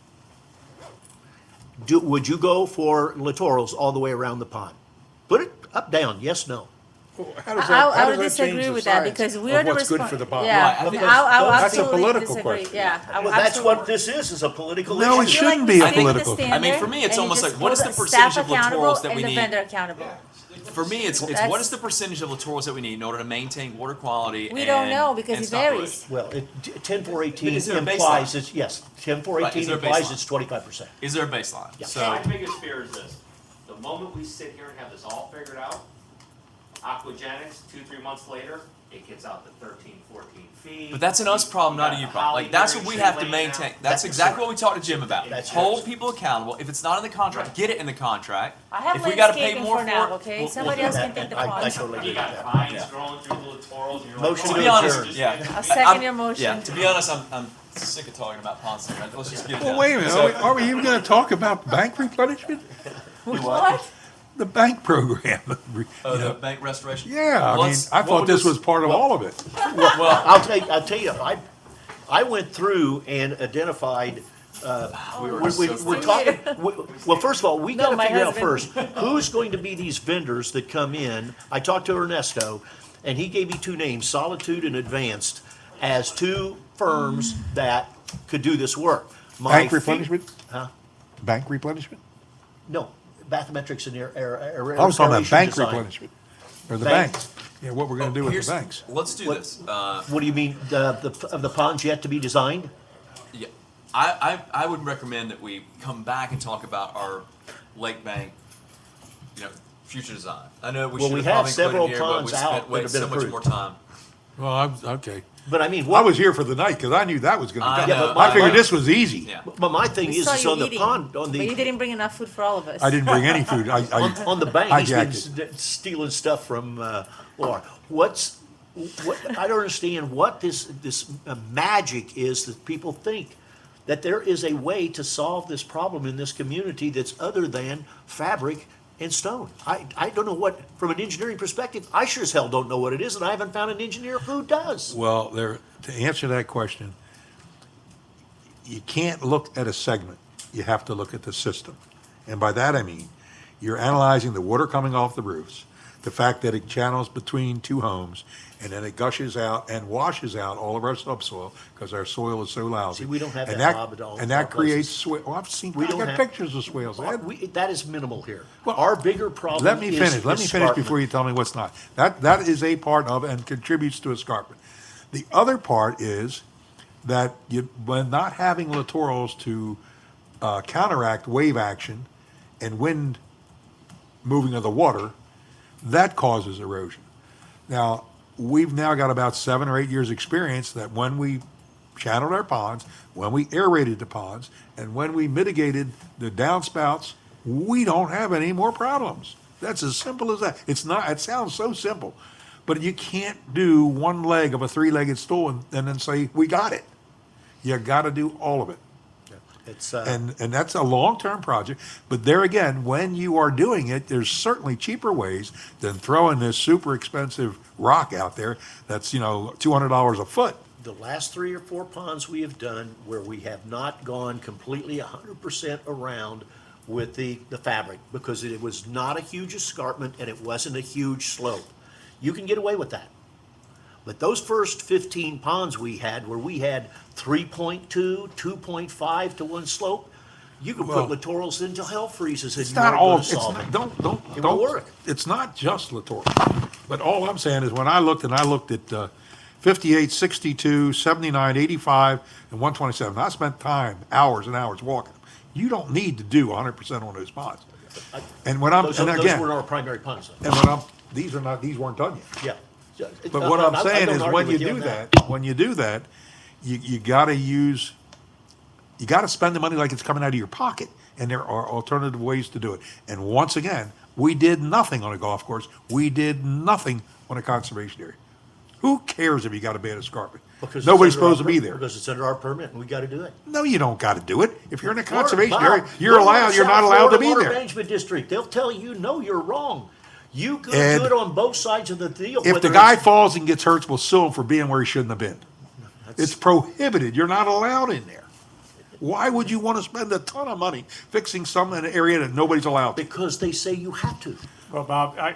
Would you go for littorals all the way around the pond? Put it up, down, yes, no. Well, how does I that- how would does that change disagree the with that science because we of are the what's good for the pond? Right, I Yeah, think I will that's a absolutely political disagree. question. Yeah, I will Well, that's what absolutely. this is a political No, it issue. feel like shouldn't we be a stick with the political. standard For me, it's and you almost just like, what is hold the staff percentage of accountable littorals that we and the need? vendor accountable. For me, it's what That's- is the percentage of littorals that we need in order to maintain water quality? We don't and- know because and it stop varies. erosion? Well, 10-418 But is there a implies baseline? it's, yes, Right, 10-418 is there a implies baseline? it's 25%. Is there a baseline? Yeah. So My biggest fear is this, the moment we sit here and have this all figured out, aquagenics, 2-3 months later, it gets out to 13, 14 feet. But that's an us problem, not a you problem. Like, that's what we have to maintain. That's exactly what we talked to Jim about. That's Hold yours. people accountable. If it's not in the contract, get it in the contract. I have If we gotta pay landscaping more for now, it, okay? we'll Somebody do else that. can take the I pond. totally agree You with got that. vines Yeah. growing through the littorals, and you're like, Motion oh, To to be honest, adjourn. yeah. I'll second your motion. Yeah, to be honest, I'm sick of talking about ponds. So let's just get it Well, done. wait a minute, So- are we even gonna talk about bank replenishment? What? The bank program, Oh, you the know? bank restoration? Yeah, I Well, mean, let's- I what thought would this was part of all of it. Well, I'll tell you, I went through and identified, we're so talking, well, first of all, we No, gotta my figure out husband. first, who's going to be these vendors that come in? I talked to Ernesto, and he gave me 2 names, Solitude and Advanced, as 2 firms that could do this work. My Bank fe- replenishment? Huh? Bank replenishment? No, bathymetrics and I was talking about aeration bank design. replenishment, or the Bank. banks. Yeah, what we're gonna do with here's- the banks. Let's do this. What do you mean, of the ponds yet to be designed? Yeah, I would recommend that we come back and talk about our lake bank, future design. I know we Well, should we have have probably several included here, but we ponds out spent that way have been so much approved. more time. Well, I'm, okay. But I mean, I what, was here for the night, cause I knew that was I gonna be know, done. I figured I- this was easy. Yeah. but my thing We is, saw is you on the eating, pond, on but you the, didn't bring enough food for all of us. I didn't bring any food. on the bank, he's hijacked been stealing stuff from, Laura. What, I don't understand what this magic is that people think, that there is a way to solve this problem in this community that's other than fabric and stone. I don't know what, from an engineering perspective, I sure as hell don't know what it is, and I haven't found an engineer who does. Well, to answer that question, you can't look at a segment, you have to look at the system. And by that I mean, you're analyzing the water coming off the roofs, the fact that it channels between two homes, and then it gushes out and washes out all of our subsoil, because our soil is so lousy. See, we don't have And that, Bob, at all. And Our that creates places. swale, well, I've seen, We I've don't got have- pictures of swales, Ed. That is minimal here. Well, Our bigger problem Let me is finish before escarpment. you tell me what's not. That is a part of and contributes to escarpment. The other part is that when not having littorals to counteract wave action and wind moving of the water, that causes erosion. Now, we've now got about 7 or 8 years' experience that when we channeled our ponds, when we aerated the ponds, and when we mitigated the downspouts, we don't have any more problems. That's as simple as that. It's not, it sounds so simple, but you can't do one leg of a three-legged stool and then say, we got it. You gotta do all of it. It's, And that's a long-term project, but there again, when you are doing it, there's certainly cheaper ways than throwing this super expensive rock out there that's, $200 a foot. the last 3 or 4 ponds we have done where we have not gone completely 100% around with the fabric, because it was not a huge escarpment and it wasn't a huge slope. You can get away with that. But those first 15 ponds we had, where we had 3.2, 2.5 to one slope, you could Well, put littorals into hell freezes and It's you not weren't all, gonna it's solve not, it. don't, It won't work. it's not just littoral. But all I'm saying is when I looked at 58, 62, 79, 85, and 127, I spent time, hours and hours walking. You don't need to do 100% on those ponds. And when I'm, Those and those again, were our primary ponds, though. and when I'm, these weren't done yet. Yeah. But what I'm I saying don't is argue when you with on do that, you gotta spend the money like it's coming out of your pocket. And there are alternative ways to do it. And once again, we did nothing on a golf course. We did nothing on a conservation area. Who cares if you got a bad escarpment? Because it's Nobody's under our supposed to be per- there. Because it's under our permit and we gotta do it. No, you don't gotta do it. If you're in a Florida, conservation Bob, area, go you're to not South allowed to Florida be Water there. Management District, they'll tell you, no, you're wrong. You could Ed, do it on both sides of the deal. If the whether guy it's- falls and gets hurt, we'll sue him for being where he shouldn't have been. It's prohibited. You're not allowed in there. Why would you want to spend a ton of money fixing some in an area that nobody's allowed to? Because they say you have to. Well, Bob, I mean,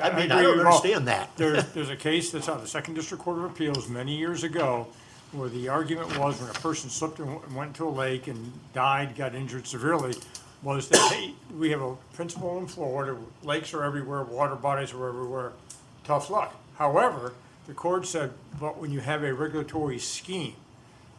agree I don't with Bob. understand that. There's a case that's out of the Second District Court of Appeals many years ago, where the argument was when a person slipped and went into a lake and died, got injured severely, was that, hey, we have a principle in Florida, lakes are everywhere, water bodies are everywhere, tough luck. However, the court said, but when you have a regulatory scheme,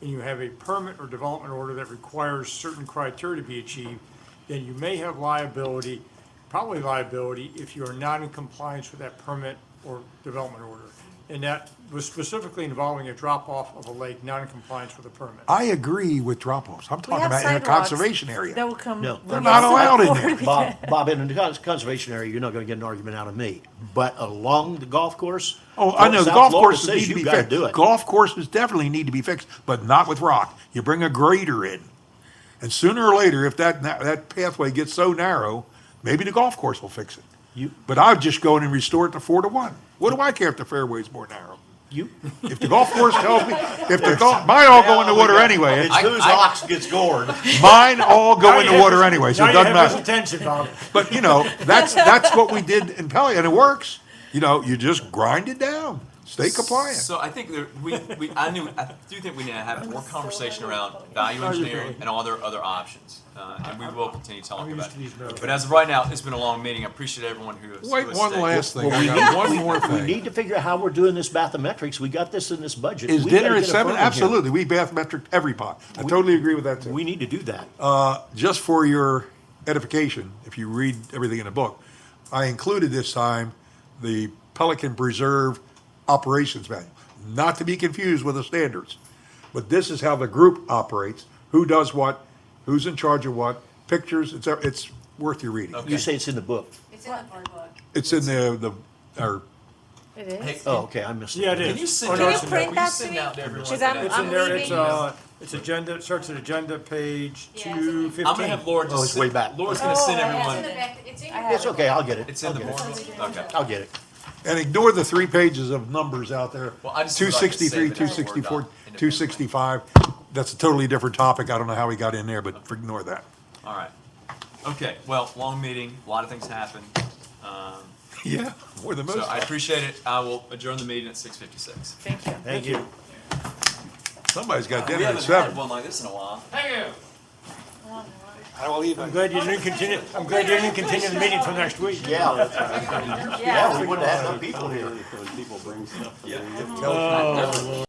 and you have a permit or development order that requires certain criteria to be achieved, then you may have liability, probably liability, if you are not in compliance with that permit or development order. And that was specifically involving a drop-off of a lake, not in compliance with a permit. I agree with drop-offs. I'm We talking have about in a sidewalks conservation area. That will come. No. when They're we not get allowed in select there. board, we can- Bob, in the conservation area, you're not gonna get an argument out of me. But along the golf course. Oh, I know, the South golf Florida courses says need to you be gotta fixed. do it. Golf courses definitely need to be fixed, but not with rock. You bring a grader in. And sooner or later, if that pathway gets so narrow, maybe the golf course will fix it. You, But I'd just go in and restore it to 4-1. What do I care if the fairway's more narrow? you. If the golf course tells me, mine all go in the water anyway. It's whose ox gets gored. Mine all go in the water anyway, so it doesn't Now you have his matter. attention, Bob. But, that's what we did in Pelican, and it works. You just grind it down, stay compliant. So I think that I do think we need to have more conversation around value engineering and all their other options. And we will continue talking I'm about used to these it. notes. But as of right now, it's been a long meeting. I appreciate everyone who has. Wait, who has one stayed. last thing. Well, I we got need- one more We thing. need to figure out how we're doing this bathymetrics. We got this in this budget. Is We gotta dinner at get a 7? firm in here. Absolutely. We bathymetric every pot. I totally agree with that too. We need to do that. Just for your edification, if you read everything in the book, I included this time the Pelican Preserve Operations Manual, not to be confused with the standards. But this is how the group operates, who does what, who's in charge of what, pictures, it's worth your reading. Okay. You say it's in the book. It's in the board book. It's in our It is. Hey, Oh, okay, I missed it. Yeah, it is. Can you send Oh, it no, Can you it's in print there. that you to send me? out to everyone? Because I'm It's in there, leaving. it's agenda, it starts at agenda page Yeah, it's in 215. I'm gonna have Laura just. Oh, it's way back. Laura's gonna send Oh, yeah, everyone. it's in the back. It's in your It's book. okay, I'll get it. It's in I'll the get it. board. Okay. I'll get it. And ignore the 3 pages of numbers out there. Well, I just would like to save 263, it as a Word 264, doc independently. 265. That's a totally different topic. I don't know how we got in there, but ignore that. All right. Okay. Well, long meeting. A lot of things happened. Yeah, for the most So I part. appreciate it. I will adjourn the meeting at 6:56. Thank you. Thank you. Somebody's got We dinner at haven't had 7. one like this in a while. I will even. I'm glad you didn't continue the meeting for next week. Yeah, that's right. Yeah, we wouldn't have had enough people here. When people bring stuff.